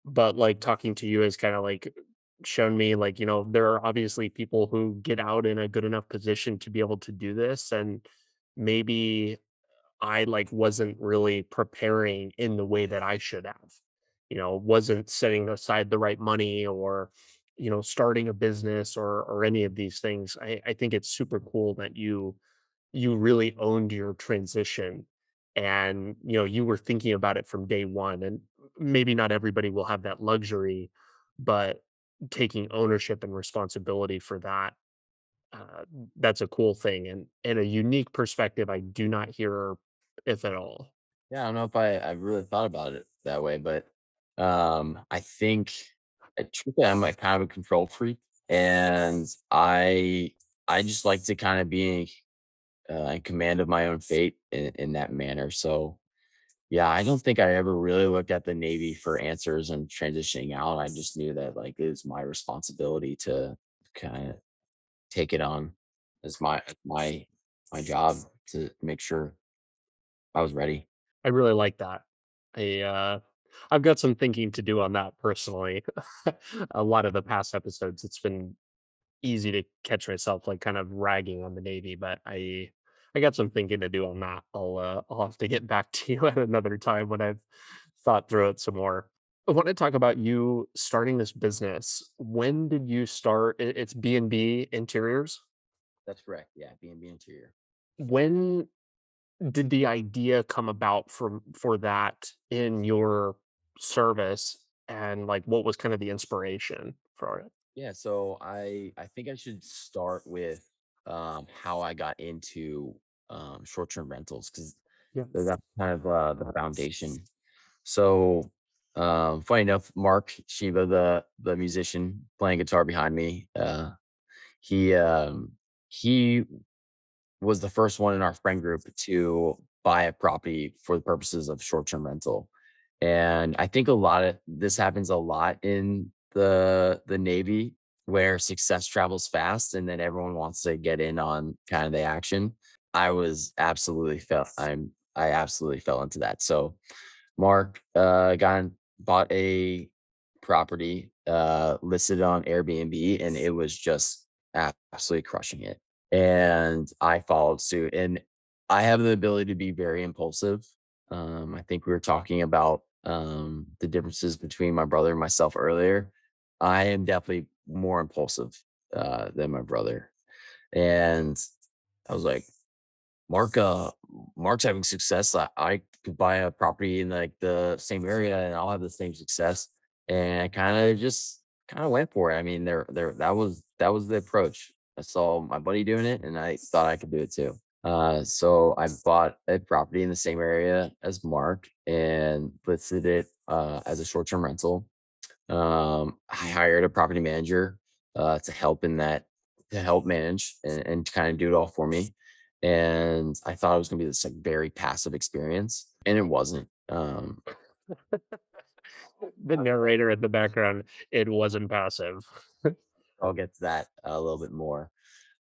Speaker 1: but, like, talking to you has kinda, like, shown me, like, there are obviously people who get out in a good enough position to be able to do this, and maybe I, like, wasn't really preparing in the way that I should have. Wasn't setting aside the right money, or, starting a business, or any of these things. I think it's super cool that you really owned your transition, and, you were thinking about it from day one, and maybe not everybody will have that luxury, but taking ownership and responsibility for that, uh, that's a cool thing, and a unique perspective I do not hear, if at all.
Speaker 2: Yeah, I don't know if I really thought about it that way, but I think truthfully, I'm like kind of a control freak, and I just like to kind of be in command of my own fate in that manner. So yeah, I don't think I ever really looked at the Navy for answers and transitioning out. I just knew that like it was my responsibility to kind of take it on as my job to make sure I was ready.
Speaker 1: I really like that. I, I've got some thinking to do on that personally. A lot of the past episodes, it's been easy to catch myself, like, kind of ragging on the Navy, but I got some thinking to do on that. I'll have to get back to you at another time when I've thought through it some more. I want to talk about you starting this business. When did you start? It's BnB Interiors.
Speaker 2: That's correct. Yeah, BnB Interior.
Speaker 1: When did the idea come about for that in your service, and, like, what was kind of the inspiration for it?
Speaker 2: Yeah, so I think I should start with how I got into short-term rentals because
Speaker 1: Yeah.
Speaker 2: that's kind of the foundation. So Funny enough, Mark Shiva, the musician playing guitar behind me, he he was the first one in our friend group to buy a property for the purposes of short-term rental. And I think a lot of this happens a lot in the Navy where success travels fast and then everyone wants to get in on kind of the action. I absolutely fell into that. So Mark bought a property, listed on Airbnb, and it was just absolutely crushing it. And I followed suit. And I have the ability to be very impulsive. I think we were talking about the differences between my brother and myself earlier. I am definitely more impulsive than my brother. And I was like, Mark, Mark's having success. I could buy a property in like the same area and I'll have the same success. And I kind of went for it. I mean, that was the approach. I saw my buddy doing it and I thought I could do it too. So I bought a property in the same area as Mark and listed it as a short-term rental. I hired a property manager to help in that to help manage and kind of do it all for me. And I thought it was gonna be this like very passive experience, and it wasn't.
Speaker 1: The narrator in the background, it wasn't passive.
Speaker 2: I'll get to that a little bit more.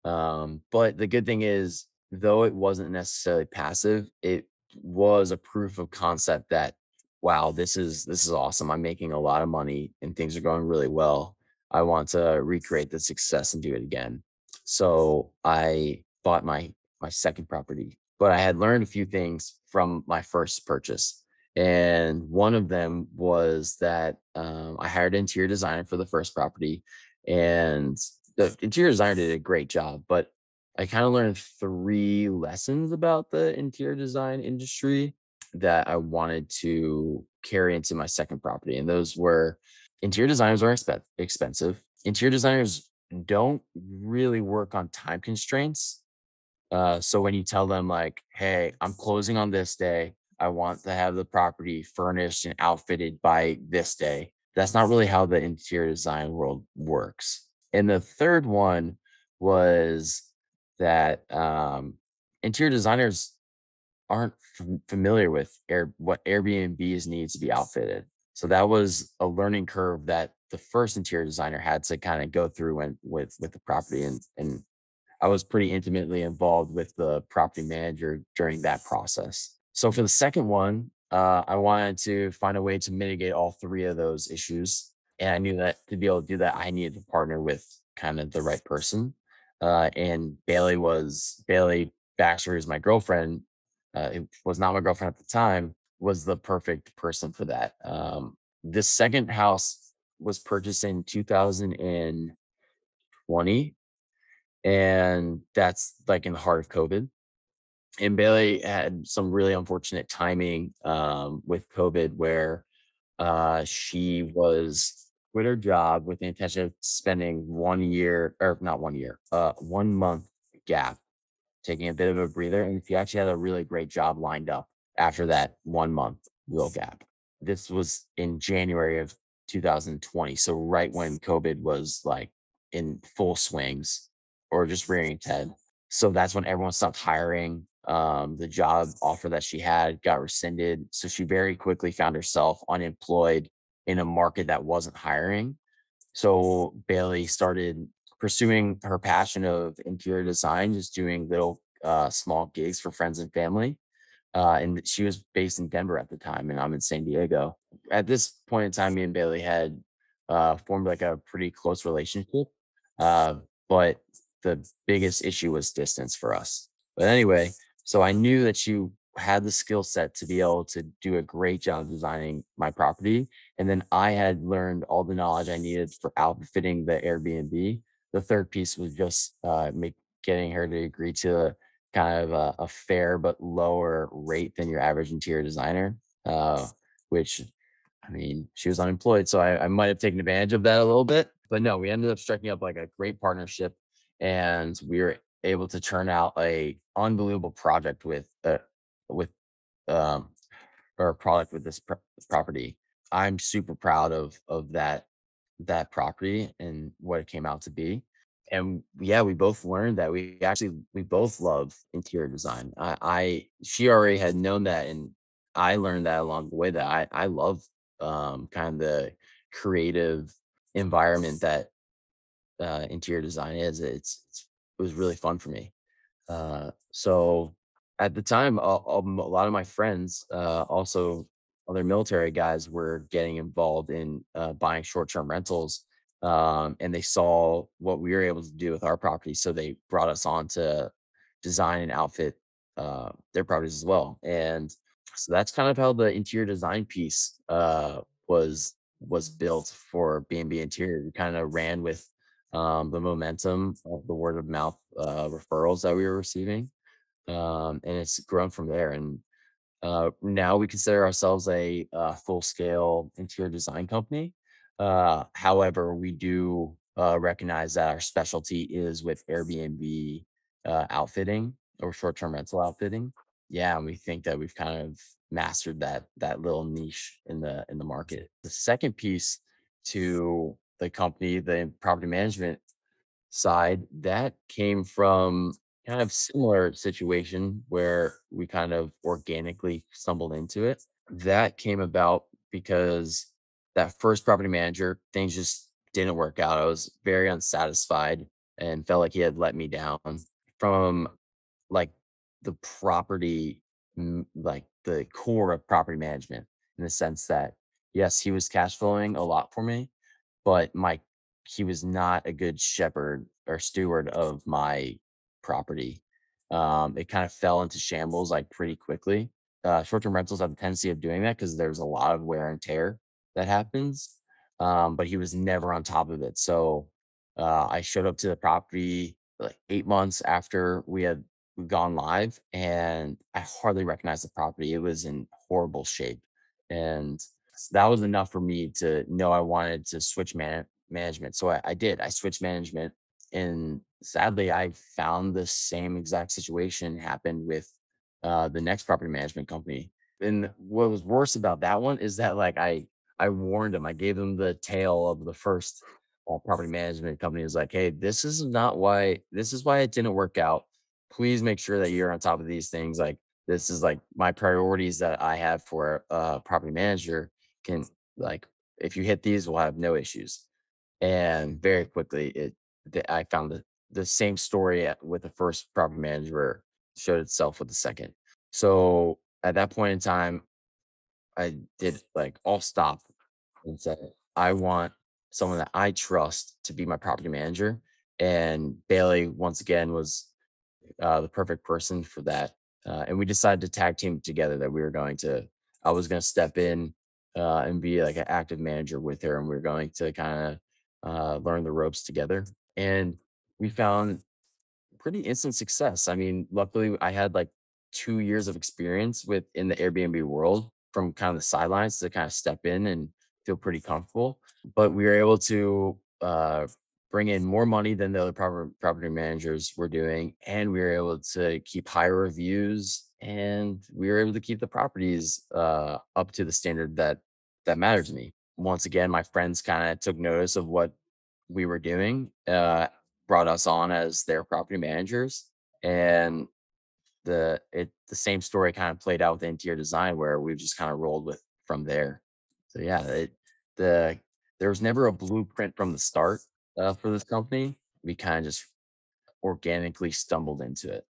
Speaker 2: But the good thing is, though it wasn't necessarily passive, it was a proof of concept that, wow, this is awesome. I'm making a lot of money and things are going really well. I want to recreate the success and do it again. So I bought my second property, but I had learned a few things from my first purchase. And one of them was that I hired an interior designer for the first property, and the interior designer did a great job, but I kind of learned three lessons about the interior design industry that I wanted to carry into my second property. And those were interior designers are expensive. Interior designers don't really work on time constraints. So when you tell them like, "Hey, I'm closing on this day. I want to have the property furnished and outfitted by this day." That's not really how the interior design world works. And the third one was that interior designers aren't familiar with what Airbnbs needs to be outfitted. So that was a learning curve that the first interior designer had to kind of go through when with the property, and I was pretty intimately involved with the property manager during that process. So for the second one, I wanted to find a way to mitigate all three of those issues. And I knew that to be able to do that, I needed to partner with kind of the right person. And Bailey Baxter, who's my girlfriend, it was not my girlfriend at the time, was the perfect person for that. This second house was purchased in 2020, and that's like in the heart of COVID. And Bailey had some really unfortunate timing with COVID, where she was quit her job with the intention of spending 1 year, or not 1 year, 1 month gap, taking a bit of a breather. And she actually had a really great job lined up after that 1 month real gap. This was in January of 2020. So right when COVID was like in full swings or just rearing its head. So that's when everyone stopped hiring. The job offer that she had got rescinded. So she very quickly found herself unemployed in a market that wasn't hiring. So Bailey started pursuing her passion of interior design, just doing little small gigs for friends and family. And she was based in Denver at the time, and I'm in San Diego. At this point in time, me and Bailey had formed like a pretty close relationship. Uh, but the biggest issue was distance for us. But anyway, so I knew that she had the skill set to be able to do a great job designing my property. And then I had learned all the knowledge I needed for outfitting the Airbnb. The third piece was just getting her to agree to kind of a fair but lower rate than your average interior designer, which I mean, she was unemployed, so I might have taken advantage of that a little bit. But no, we ended up striking up like a great partnership, and we were able to turn out a unbelievable project with um or product with this property. I'm super proud of that property and what it came out to be. And yeah, we both learned that we both love interior design. I She already had known that, and I learned that along the way that I love kind of the creative environment that interior design is. It was really fun for me. So at the time, a lot of my friends, also other military guys, were getting involved in buying short-term rentals, and they saw what we were able to do with our property, so they brought us on to design and outfit their properties as well. And so that's kind of how the interior design piece was built for B&B Interior. We kind of ran with the momentum of the word of mouth referrals that we were receiving, and it's grown from there. And now we consider ourselves a full scale interior design company. However, we do recognize that our specialty is with Airbnb outfitting or short term rental outfitting. Yeah, and we think that we've kind of mastered that little niche in the market. The second piece to the company, the property management side, that came from kind of similar situation where we kind of organically stumbled into it. That came about because that first property manager, things just didn't work out. I was very unsatisfied and felt like he had let me down from like the property, like the core of property management, in the sense that yes, he was cash flowing a lot for me, but my he was not a good shepherd or steward of my property. It kind of fell into shambles like pretty quickly. Short-term rentals have a tendency of doing that because there's a lot of wear and tear that happens. But he was never on top of it. So I showed up to the property like 8 months after we had gone live, and I hardly recognized the property. It was in horrible shape. And that was enough for me to know I wanted to switch management. So I did. I switched management, and sadly, I found the same exact situation happened with the next property management company. And what was worse about that one is that I warned them. I gave them the tale of the first property management company. Is like, hey, this is not why. This is why it didn't work out. Please make sure that you're on top of these things. Like this is like my priorities that I have for a property manager can like if you hit these, we'll have no issues. And very quickly, I found the same story with the first property manager showed itself with the second. So at that point in time, I did like all stop and said, I want someone that I trust to be my property manager. And Bailey, once again, was the perfect person for that. And we decided to tag team together that I was going to step in and be like an active manager with her. And we are going to kind of learn the ropes together. And we found pretty instant success. I mean, luckily I had like 2 years of experience within the Airbnb world from kind of the sidelines to kind of step in and feel pretty comfortable. But we were able to bring in more money than the other property managers were doing, and we were able to keep higher reviews, and we were able to keep the properties up to the standard that mattered to me. Once again, my friends kind of took notice of what we were doing, brought us on as their property managers, and the same story kind of played out with interior design where we've just kind of rolled with from there. So yeah, the there was never a blueprint from the start for this company. We kind of just organically stumbled into it,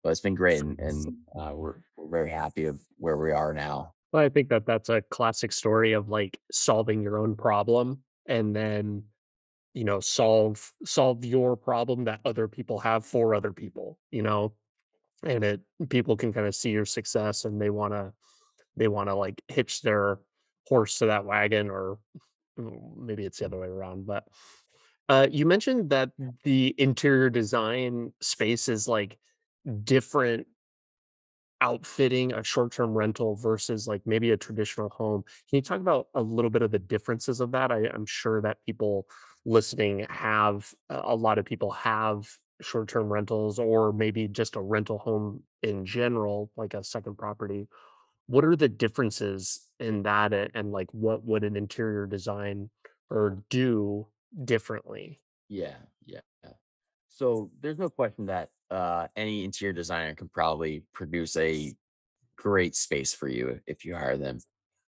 Speaker 2: but it's been great, and we're very happy of where we are now.
Speaker 1: Well, I think that that's a classic story of like solving your own problem and then, solve your problem that other people have for other people, and it people can kind of see your success and they want to like hitch their horse to that wagon, or maybe it's the other way around. But you mentioned that the interior design space is like different outfitting a short-term rental versus like maybe a traditional home. Can you talk about a little bit of the differences of that? I'm sure that people listening have a lot of people have short-term rentals or maybe just a rental home in general, like a second property. What are the differences in that and like what would an interior design or do differently?
Speaker 2: Yeah, yeah. So there's no question that any interior designer can probably produce a great space for you if you hire them.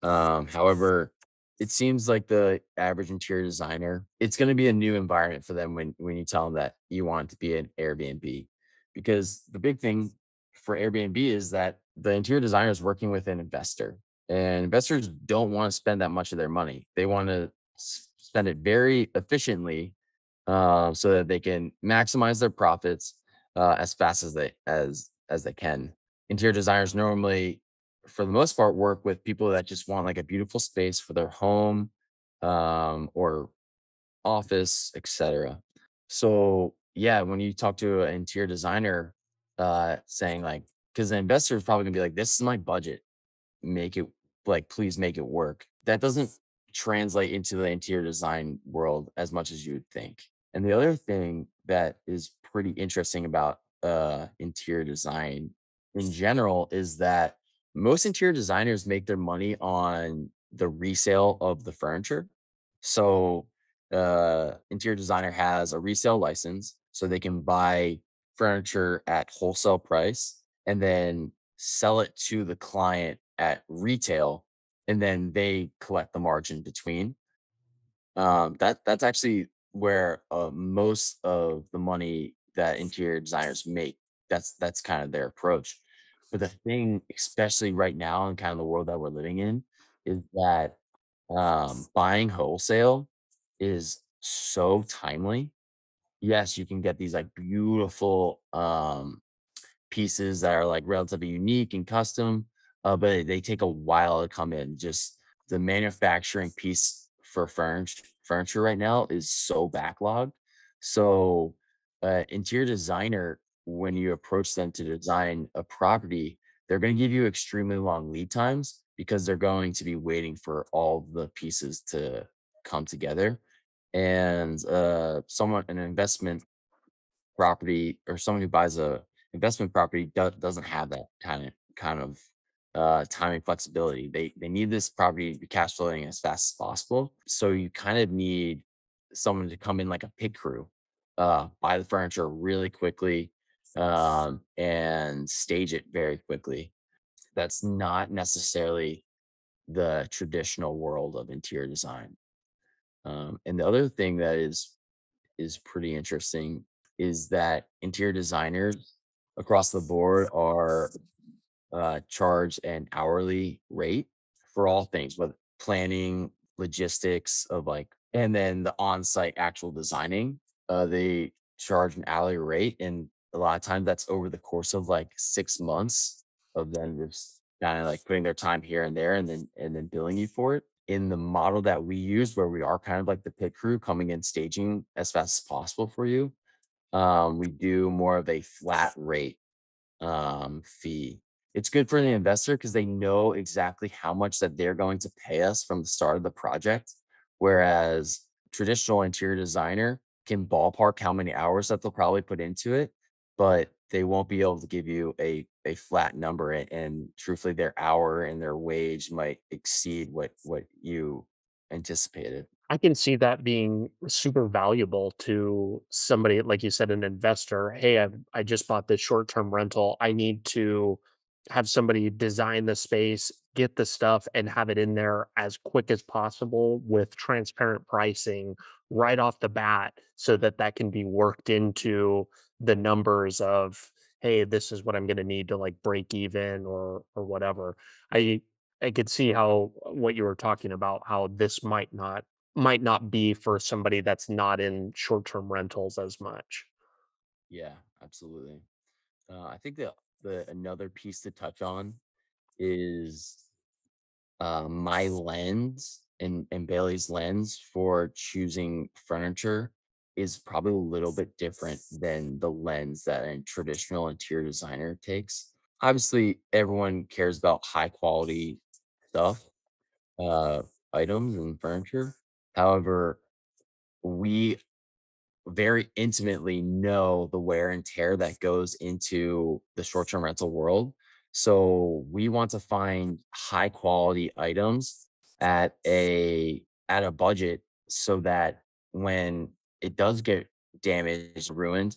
Speaker 2: However, it seems like the average interior designer, it's going to be a new environment for them when you tell them that you want it to be an Airbnb, because the big thing for Airbnb is that the interior designer is working with an investor, and investors don't want to spend that much of their money. They want to spend it very efficiently, so that they can maximize their profits as fast as they can. Interior designers normally, for the most part, work with people that just want like a beautiful space for their home, or office, etc. So yeah, when you talk to an interior designer, saying like, because the investor is probably gonna be like, "This is my budget, make it like please make it work." That doesn't translate into the interior design world as much as you would think. And the other thing that is pretty interesting about interior design in general is that most interior designers make their money on the resale of the furniture. So interior designer has a resale license, so they can buy furniture at wholesale price and then sell it to the client at retail, and then they collect the margin between. That's actually where most of the money that interior designers make. That's kind of their approach. But the thing, especially right now in kind of the world that we're living in, is that buying wholesale is so timely. Yes, you can get these like beautiful pieces that are like relatively unique and custom, but they take a while to come in. Just the manufacturing piece for furniture right now is so backlogged. So, interior designer, when you approach them to design a property, they're going to give you extremely long lead times because they're going to be waiting for all the pieces to come together. And an investment property, or someone who buys a investment property doesn't have that kind of timing flexibility. They need this property to be cash flowing as fast as possible. So you kind of need someone to come in like a pit crew, buy the furniture really quickly, and stage it very quickly. That's not necessarily the traditional world of interior design. And the other thing that is pretty interesting is that interior designers across the board are charged an hourly rate for all things, whether planning, logistics of like, and then the on-site actual designing. They charge an hourly rate, and a lot of times that's over the course of like 6 months of them just kind of like putting their time here and there, and then billing you for it. In the model that we use, where we are kind of like the pit crew coming in staging as fast as possible for you, we do more of a flat rate fee. It's good for the investor because they know exactly how much that they're going to pay us from the start of the project. Whereas traditional interior designer can ballpark how many hours that they'll probably put into it, but they won't be able to give you a flat number. And truthfully, their hour and their wage might exceed what you anticipated.
Speaker 1: I can see that being super valuable to somebody, like you said, an investor. Hey, I just bought this short term rental. I need to have somebody design the space, get the stuff, and have it in there as quick as possible with transparent pricing right off the bat so that that can be worked into the numbers of, hey, this is what I'm going to need to like break even or whatever. I I could see how what you were talking about, how this might not be for somebody that's not in short-term rentals as much.
Speaker 2: Yeah, absolutely. I think the another piece to touch on is my lens and Bailey's lens for choosing furniture is probably a little bit different than the lens that a traditional interior designer takes. Obviously, everyone cares about high quality stuff, uh, items and furniture. However, we very intimately know the wear and tear that goes into the short-term rental world. So we want to find high quality items at a budget so that when it does get damaged, ruined,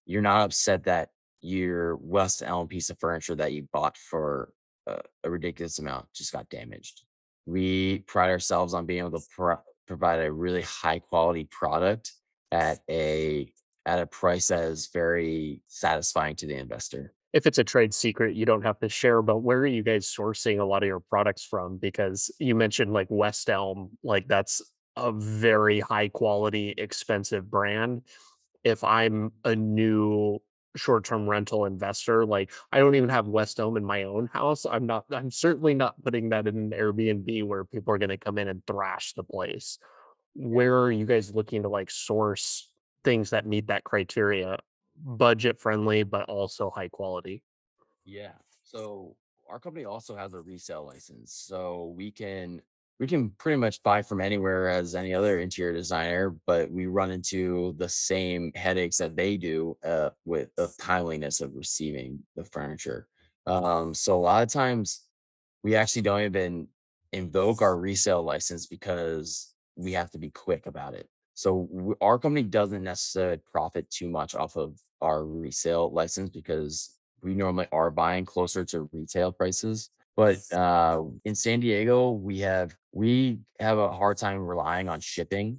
Speaker 2: you're not upset that your West Elm piece of furniture that you bought for a ridiculous amount just got damaged. We pride ourselves on being able to provide a really high quality product at a at a price that is very satisfying to the investor.
Speaker 1: If it's a trade secret, you don't have to share, but where are you guys sourcing a lot of your products from? Because you mentioned like West Elm, like that's a very high quality, expensive brand. If I'm a new short-term rental investor, like I don't even have West Elm in my own house. I'm certainly not putting that in an Airbnb where people are going to come in and thrash the place. Where are you guys looking to like source things that meet that criteria? Budget friendly, but also high quality.
Speaker 2: Yeah. So our company also has a resale license. So we can pretty much buy from anywhere as any other interior designer, but we run into the same headaches that they do with the timeliness of receiving the furniture. So a lot of times we actually don't even invoke our resale license because we have to be quick about it. So our company doesn't necessarily profit too much off of our resale license because we normally are buying closer to retail prices. But in San Diego, we have a hard time relying on shipping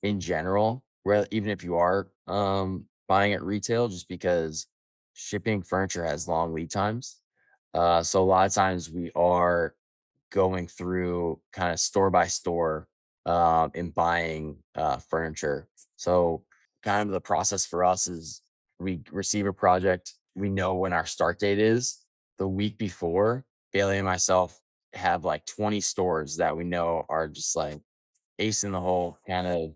Speaker 2: in general, where even if you are buying at retail, just because shipping furniture has long lead times. So a lot of times we are going through kind of store by store and buying furniture. So kind of the process for us is we receive a project, we know when our start date is. The week before, Bailey and myself have like 20 stores that we know are just like ace in the hole kind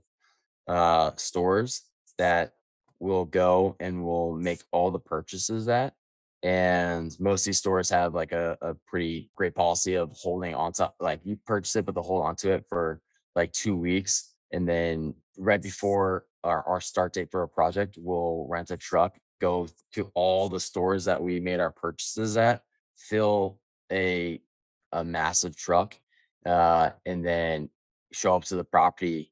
Speaker 2: of stores that will go and will make all the purchases at. And most of these stores have like a pretty great policy of holding on to, like, you purchase it, but they'll hold on to it for like 2 weeks. And then right before our start date for a project, we'll rent a truck, go to all the stores that we made our purchases at, fill a a massive truck, and then show up to the property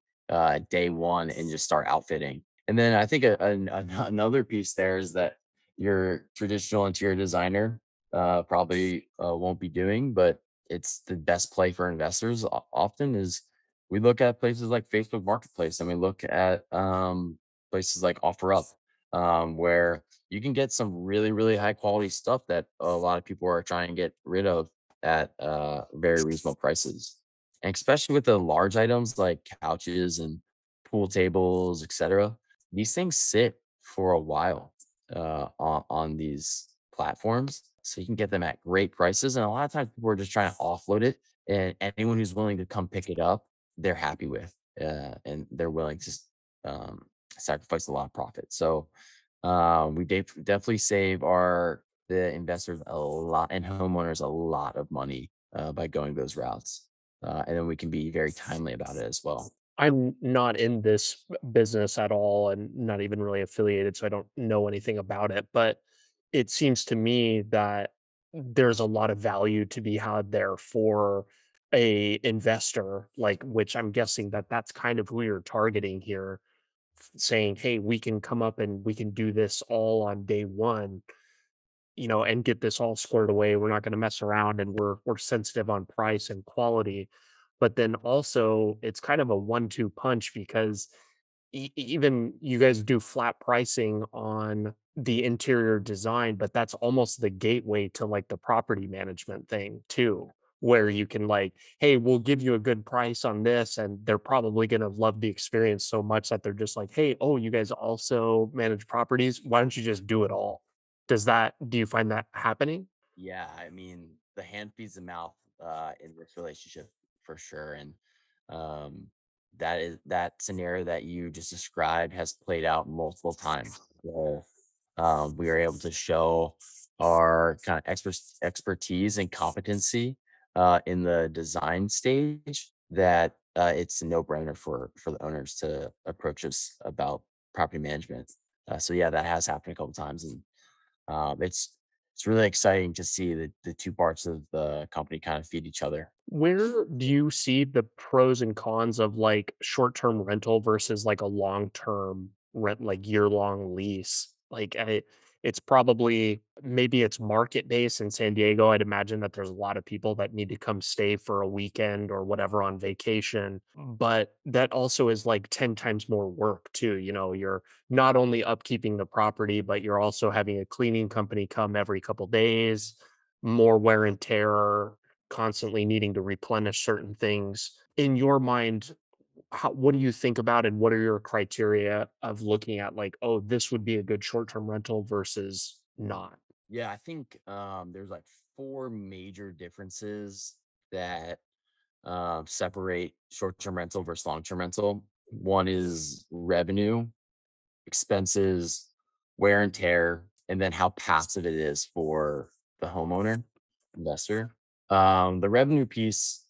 Speaker 2: day one and just start outfitting. And then I think another piece there is that your traditional interior designer probably won't be doing, but it's the best play for investors often is we look at places like Facebook Marketplace and we look at places like OfferUp, where you can get some really, really high quality stuff that a lot of people are trying to get rid of at very reasonable prices. And especially with the large items like couches and pool tables, etc., these things sit for a while on these platforms. So you can get them at great prices. And a lot of times people are just trying to offload it. And anyone who's willing to come pick it up, they're happy with, and they're willing to um, sacrifice a lot of profit. So we definitely save the investors a lot and homeowners a lot of money by going those routes. And then we can be very timely about it as well.
Speaker 1: I'm not in this business at all and not even really affiliated, so I don't know anything about it. But it seems to me that there's a lot of value to be had there for a investor, like which I'm guessing that that's kind of who you're targeting here, saying, "Hey, we can come up and we can do this all on day one." And get this all squared away. We're not going to mess around and we're sensitive on price and quality. But then also it's kind of a 1-2 punch because even you guys do flat pricing on the interior design, but that's almost the gateway to like the property management thing too, where you can like, hey, we'll give you a good price on this, and they're probably going to love the experience so much that they're just like, hey, oh, you guys also manage properties, why don't you just do it all? Do you find that happening?
Speaker 2: Yeah, I mean, the hand feeds the mouth in this relationship for sure. And um, that scenario that you just described has played out multiple times. Where we are able to show our kind of expertise and competency in the design stage that it's a no-brainer for the owners to approach us about property management. So yeah, that has happened a couple times, and it's it's really exciting to see the two parts of the company kind of feed each other.
Speaker 1: Where do you see the pros and cons of like short-term rental versus like a long-term rent, like year-long lease? It's probably maybe it's market based in San Diego. I'd imagine that there's a lot of people that need to come stay for a weekend or whatever on vacation, but that also is like 10 times more work too. You know, you're not only upkeeping the property, but you're also having a cleaning company come every couple days, more wear and tear, constantly needing to replenish certain things. In your mind, what do you think about and what are your criteria of looking at like, oh, this would be a good short-term rental versus not?
Speaker 2: Yeah, I think there's like four major differences that separate short-term rental versus long-term rental. One is revenue, expenses, wear and tear, and then how passive it is for the homeowner, investor. The revenue piece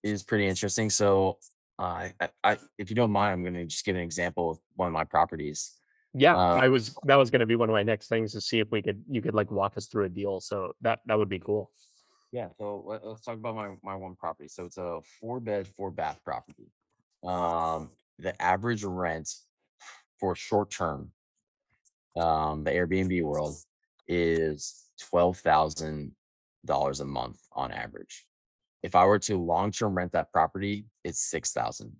Speaker 2: is pretty interesting. So, if you don't mind, I'm going to just give an example of one of my properties.
Speaker 1: Yeah,
Speaker 2: Uh,
Speaker 1: that was gonna be one of my next things to see if you could like walk us through a deal. So that would be cool.
Speaker 2: yeah, so let's talk about my one property. So it's a four bed, four bath property. The average rent for short term, the Airbnb world is $12,000 a month on average. If I were to long term rent that property, it's 6,000.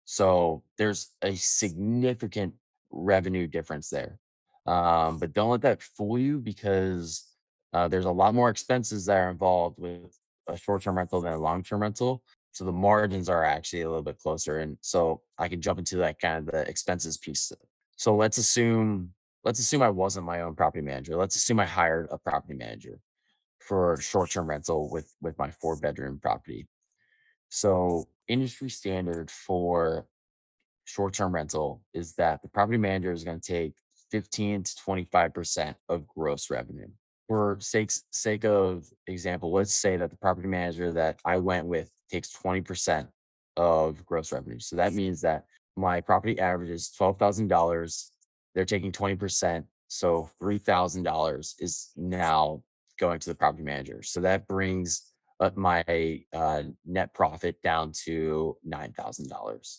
Speaker 2: So there's a significant revenue difference there. But don't let that fool you because there's a lot more expenses that are involved with a short-term rental than a long-term rental. So the margins are actually a little bit closer. And so I can jump into that kind of the expenses piece. So let's assume I wasn't my own property manager. Let's assume I hired a property manager for short-term rental with my four-bedroom property. So industry standard for short-term rental is that the property manager is going to take 15 to 25% of gross revenue. For sake of example, let's say that the property manager that I went with takes 20% of gross revenue. So that means that my property average is $12,000. They're taking 20%. So $3,000 is now going to the property manager. So that brings my net profit down to $9,000.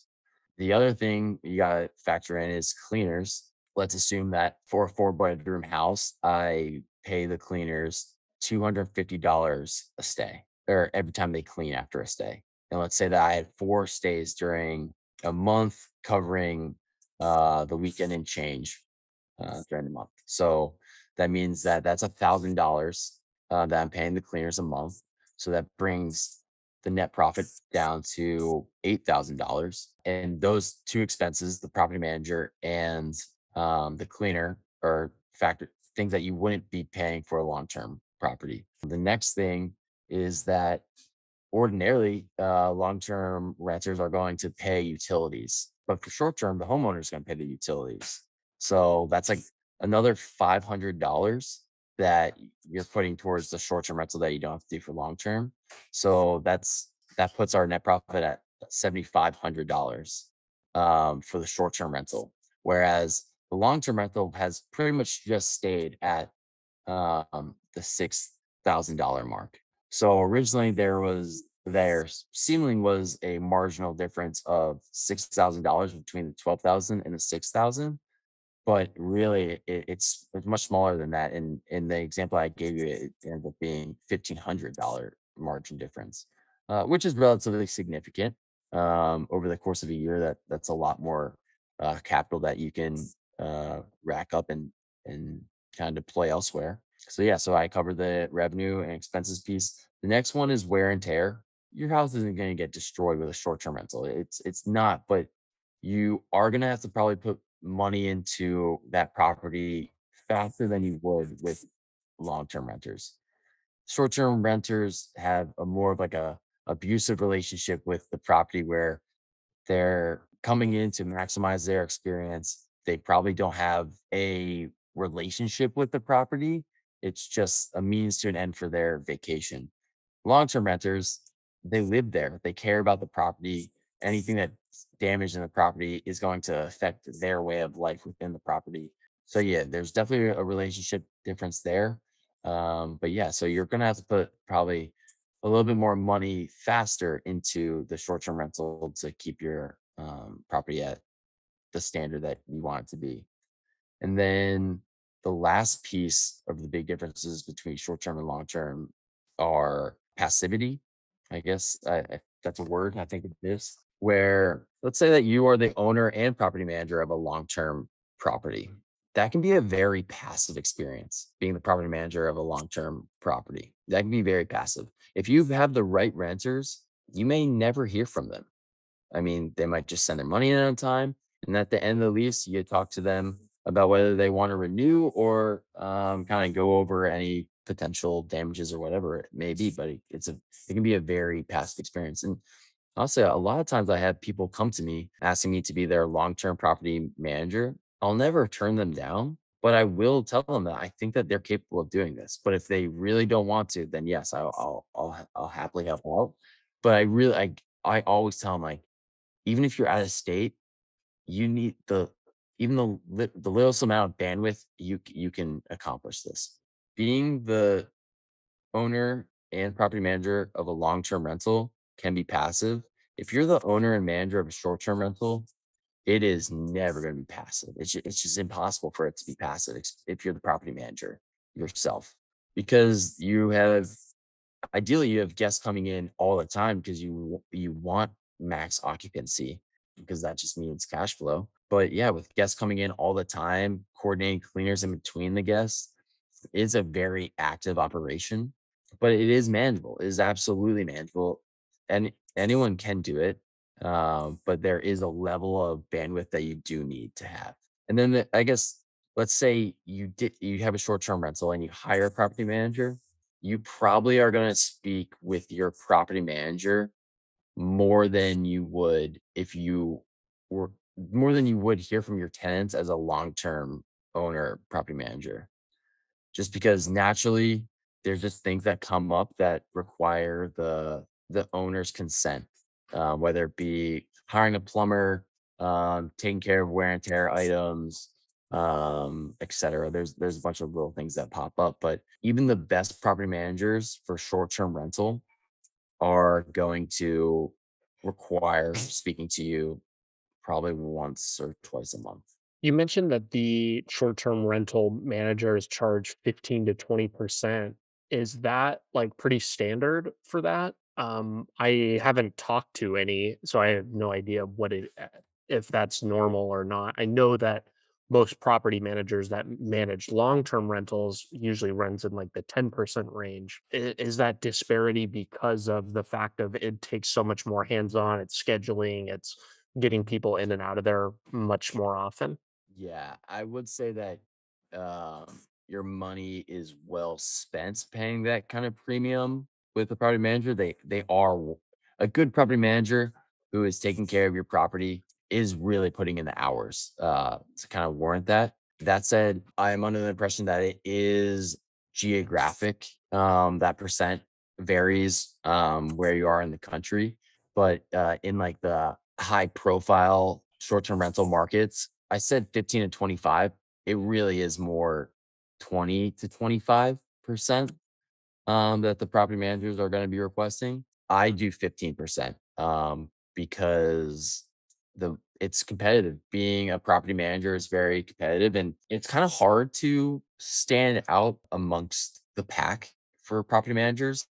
Speaker 2: The other thing you gotta factor in is cleaners. Let's assume that for a four-bedroom house, I pay the cleaners $250 a stay, or every time they clean after a stay. And let's say that I had four stays during a month, covering the weekend and change during the month. So that means that that's $1,000 that I'm paying the cleaners a month. So that brings the net profit down to $8,000. And those two expenses, the property manager and the cleaner, are factor things that you wouldn't be paying for a long-term property. The next thing is that ordinarily, long-term renters are going to pay utilities, but for short-term, the homeowner is going to pay the utilities. So that's like another $500 that you're putting towards the short-term rental that you don't have to do for long-term. So that puts our net profit at $7,500 for the short-term rental, whereas the long-term rental has pretty much just stayed at the $6,000 mark. So originally there seemingly was a marginal difference of $6,000 between the 12,000 and the 6,000, but really it's much smaller than that. And in the example I gave you, it ended up being $1,500 margin difference, which is relatively significant. Over the course of a year, that's a lot more capital that you can rack up and kind of deploy elsewhere. So yeah, so I covered the revenue and expenses piece. The next one is wear and tear. Your house isn't going to get destroyed with a short-term rental. It's not, but you are going to have to probably put money into that property faster than you would with long-term renters. Short-term renters have a more of like a abusive relationship with the property where they're coming in to maximize their experience. They probably don't have a relationship with the property. It's just a means to an end for their vacation. Long-term renters, they live there. They care about the property. Anything that's damaged in the property is going to affect their way of life within the property. So yeah, there's definitely a relationship difference there. But yeah, so you're gonna have to put probably a little bit more money faster into the short-term rental to keep your property at the standard that you want it to be. And then the last piece of the big differences between short term and long term are passivity. I guess that's a word. I think it is. Where let's say that you are the owner and property manager of a long term property. That can be a very passive experience, being the property manager of a long term property. That can be very passive. If you have the right renters, you may never hear from them. I mean, they might just send their money in on time, and at the end of the lease, you talk to them about whether they want to renew or kind of go over any potential damages or whatever it may be. But it can be a very past experience. And I'll say a lot of times I have people come to me asking me to be their long-term property manager. I'll never turn them down, but I will tell them that I think that they're capable of doing this. But if they really don't want to, then yes, I'll happily help out. But I always tell them like even if you're out of state, you need even the littlest amount of bandwidth you can accomplish this. Being the owner and property manager of a long-term rental can be passive. If you're the owner and manager of a short-term rental, it is never going to be passive. It's just impossible for it to be passive if you're the property manager yourself, because you have ideally, you have guests coming in all the time because you want max occupancy because that just means cash flow. But yeah, with guests coming in all the time, coordinating cleaners in between the guests is a very active operation, but it is manageable. It is absolutely manageable, and anyone can do it. But there is a level of bandwidth that you do need to have. And then I guess let's say you have a short term rental and you hire a property manager, you probably are going to speak with your property manager more than you would if you were more than you would hear from your tenants as a long-term owner property manager. Just because naturally there's just things that come up that require the owner's consent, whether it be hiring a plumber, taking care of wear and tear items, et cetera. There's a bunch of little things that pop up, but even the best property managers for short-term rental are going to require speaking to you probably once or twice a month.
Speaker 1: You mentioned that the short-term rental managers charge 15 to 20%. Is that, like, pretty standard for that? I haven't talked to any, so I have no idea if that's normal or not. I know that most property managers that manage long-term rentals usually runs in, like, the 10% range. Is that disparity because of the fact of it takes so much more hands-on, it's scheduling, it's getting people in and out of there much more often?
Speaker 2: Yeah, I would say that your money is well spent paying that kind of premium with a property manager. They are a good property manager who is taking care of your property is really putting in the hours to kind of warrant that. That said, I am under the impression that it is geographic. That percent varies where you are in the country, but in like the high profile short term rental markets, I said 15 to 25. It really is more 20 to 25% that the property managers are going to be requesting. I do 15% because it's competitive. Being a property manager is very competitive, and it's kind of hard to stand out amongst the pack for property managers,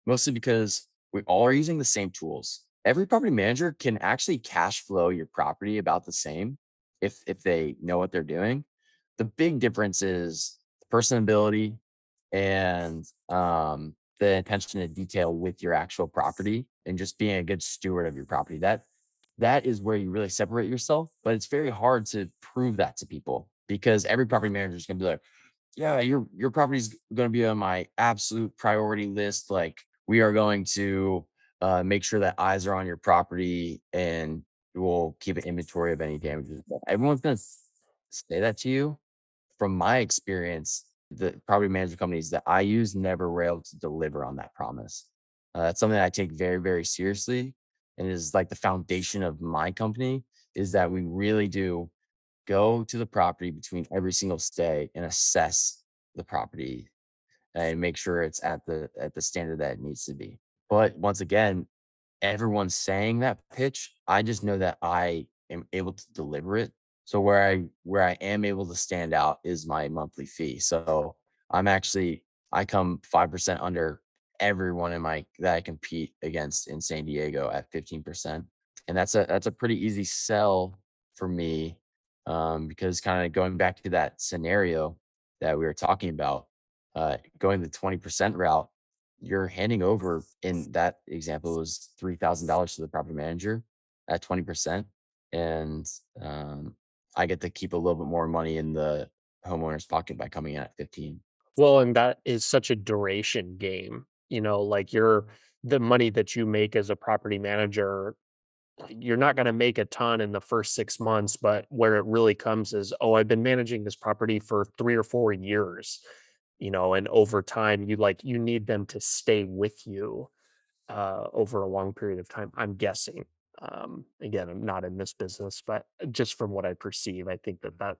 Speaker 2: mostly because we all are using the same tools. Every property manager can actually cash flow your property about the same if they know what they're doing. The big difference is personability and the attention to detail with your actual property and just being a good steward of your property. That is where you really separate yourself. But it's very hard to prove that to people because every property manager is going to be like, yeah, your property's going to be on my absolute priority list. Like we are going to make sure that eyes are on your property and we'll keep an inventory of any damages. Everyone's going to say that to you. From my experience, the property management companies that I use never were able to deliver on that promise. That's something I take very, very seriously, and is like the foundation of my company. Is that we really do go to the property between every single stay and assess the property and make sure it's at the standard that it needs to be. But once again, everyone's saying that pitch. I just know that I am able to deliver it. So where I am able to stand out is my monthly fee. So I'm actually I come 5% under everyone in my that I compete against in San Diego at 15%. And that's a pretty easy sell for me, because kind of going back to that scenario that we were talking about, going the 20% route, you're handing over in that example was $3,000 to the property manager at 20%. And I get to keep a little bit more money in the homeowner's pocket by coming in at 15.
Speaker 1: Well, and that is such a duration game, like the money that you make as a property manager, you're not going to make a ton in the first 6 months, but where it really comes is, oh, I've been managing this property for 3 or 4 years, and over time, you need them to stay with you over a long period of time, I'm guessing. Again, I'm not in this business, but just from what I perceive, I think that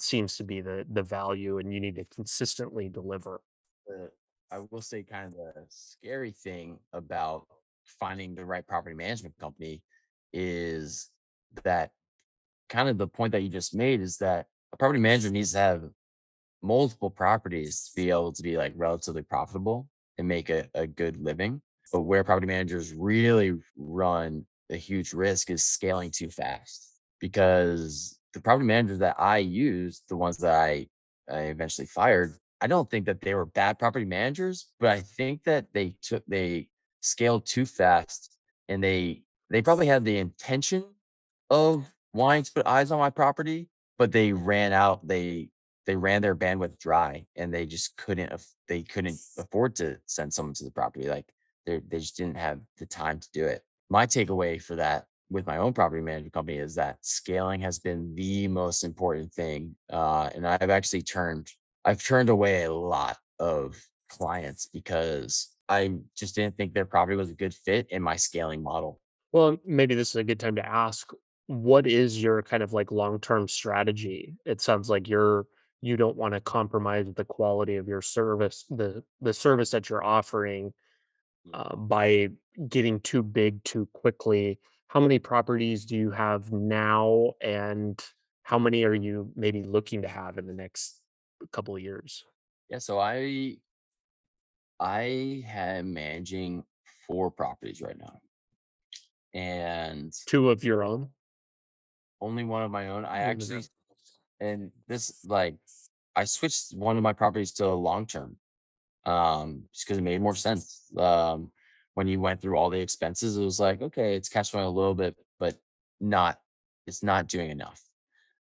Speaker 1: seems to be the value, and you need to consistently deliver.
Speaker 2: The, I will say, kind of the scary thing about finding the right property management company is that kind of the point that you just made is that a property manager needs to have multiple properties to be able to be like relatively profitable and make a good living. But where property managers really run a huge risk is scaling too fast, because the property managers that I used, the ones that I eventually fired, I don't think that they were bad property managers, but I think that they scaled too fast, and they probably had the intention of wanting to put eyes on my property, but they ran their bandwidth dry, and they just they couldn't afford to send someone to the property. Like they just didn't have the time to do it. My takeaway for that with my own property management company is that scaling has been the most important thing. And I've turned away a lot of clients because I just didn't think their property was a good fit in my scaling model.
Speaker 1: Well, maybe this is a good time to ask, what is your kind of like long-term strategy? It sounds like you don't want to compromise the quality of your service, the service that you're offering, by getting too big too quickly. How many properties do you have now, and how many are you maybe looking to have in the next couple of years?
Speaker 2: Yeah, so I am managing 4 properties right now, and
Speaker 1: Two of your own?
Speaker 2: only one of my own. I
Speaker 1: One of
Speaker 2: actually
Speaker 1: them.
Speaker 2: and this like I switched one of my properties to long term, just because it made more sense. When you went through all the expenses, it was like, okay, it's cash flowing a little bit, but not it's not doing enough.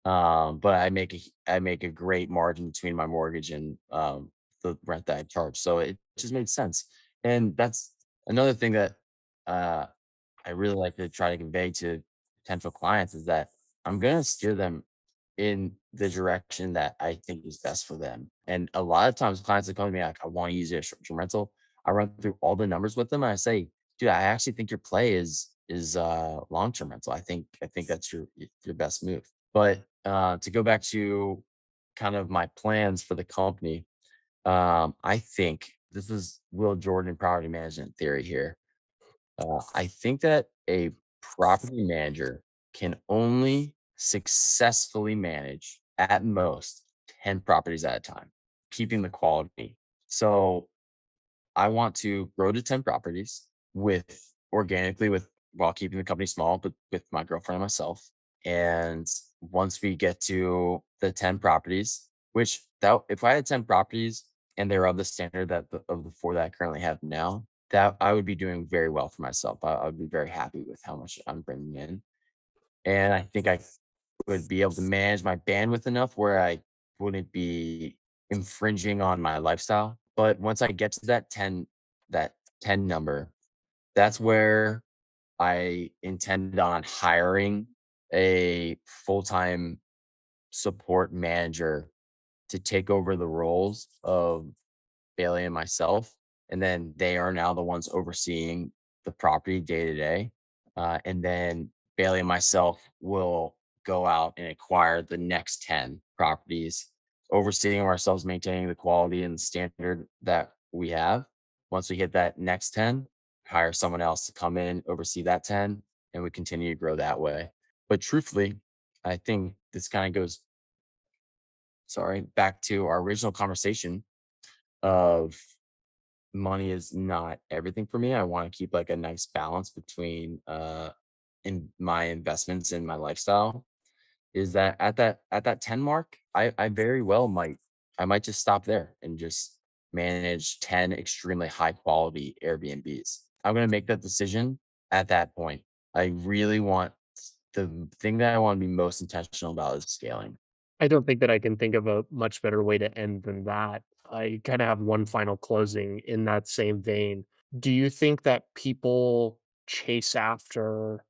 Speaker 2: But I make a great margin between my mortgage and the rent that I charge. So it just made sense. And that's another thing that uh, I really like to try to convey to potential clients is that I'm gonna steer them in the direction that I think is best for them. And a lot of times clients that come to me like, I want to use a short-term rental. I run through all the numbers with them and I say, dude, I actually think your play is long-term rental. I think that's your best move. But to go back to kind of my plans for the company, I think this is Will Jordan property management theory here. I think that a property manager can only successfully manage at most 10 properties at a time, keeping the quality. So I want to grow to 10 properties with organically with while keeping the company small, but with my girlfriend and myself. And once we get to the 10 properties, which that if I had 10 properties and they're of the standard of the 4 that I currently have now, that I would be doing very well for myself. I would be very happy with how much I'm bringing in. And I think I would be able to manage my bandwidth enough where I wouldn't be infringing on my lifestyle. But once I get to that 10 number, that's where I intend on hiring a full-time support manager to take over the roles of Bailey and myself, and then they are now the ones overseeing the property day to day. And then Bailey and myself will go out and acquire the next 10 properties overseeing ourselves, maintaining the quality and the standard that we have. Once we hit that next 10, hire someone else to come in, oversee that 10, and we continue to grow that way. But truthfully, I think this kind of goes, sorry, back to our original conversation of money is not everything for me. I want to keep like a nice balance between in my investments and my lifestyle. Is that at that 10 mark, I very well might just stop there and just manage 10 extremely high quality Airbnbs. I'm gonna make that decision at that point. I really want the thing that I want to be most intentional about is scaling.
Speaker 1: I don't think that I can think of a much better way to end than that. I kind of have one final closing in that same vein. Do you think that people chase after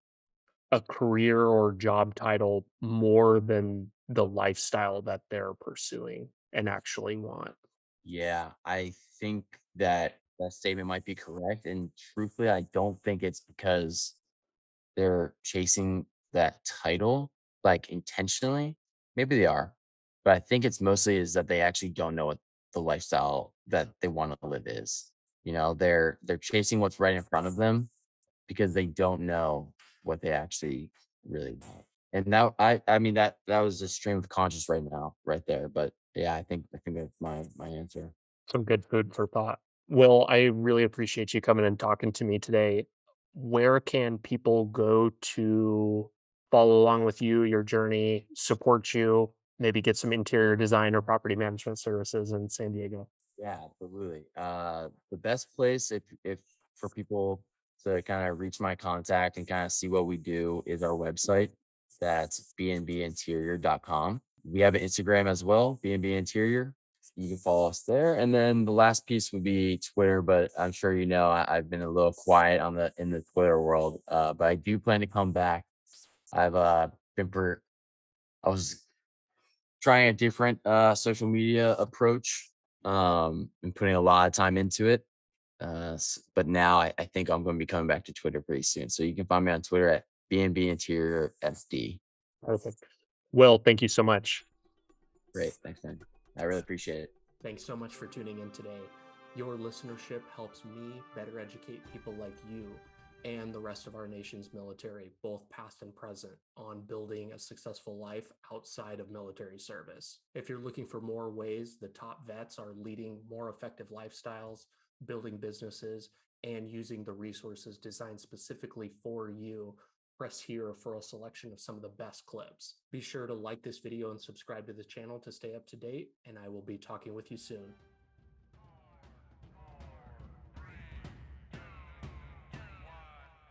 Speaker 1: a career or job title more than the lifestyle that they're pursuing and actually want?
Speaker 2: Yeah, I think that that statement might be correct. And truthfully, I don't think it's because they're chasing that title like intentionally. Maybe they are, but I think it's mostly is that they actually don't know what the lifestyle that they want to live is. They're chasing what's right in front of them because they don't know what they actually really want. And now I mean that was a stream of conscious right now, right there. But yeah, I think that's my answer.
Speaker 1: Some good food for thought. Well, I really appreciate you coming and talking to me today. Where can people go to follow along with you, your journey, support you, maybe get some interior design or property management services in San Diego?
Speaker 2: Yeah, absolutely. The best place if for people to kind of reach my contact and kind of see what we do is our website. That's bnbinterior.com. We have an Instagram as well, BnB Interior. You can follow us there. And then the last piece would be Twitter, but I'm sure I've been a little quiet on the in the Twitter world. But I do plan to come back. I've been for I was trying a different social media approach and putting a lot of time into it. But now I think I'm going to be coming back to Twitter pretty soon. So you can find me on Twitter at BnB Interior SD.
Speaker 1: Perfect. Well, thank you so much.
Speaker 2: Great. Thanks, man. I really appreciate it.
Speaker 1: Thanks so much for tuning in today. Your listenership helps me better educate people like you and the rest of our nation's military, both past and present, on building a successful life outside of military service. If you're looking for more ways the top vets are leading more effective lifestyles, building businesses, and using the resources designed specifically for you, press here for a selection of some of the best clips. Be sure to like this video and subscribe to the channel to stay up to date, and I will be talking with you soon.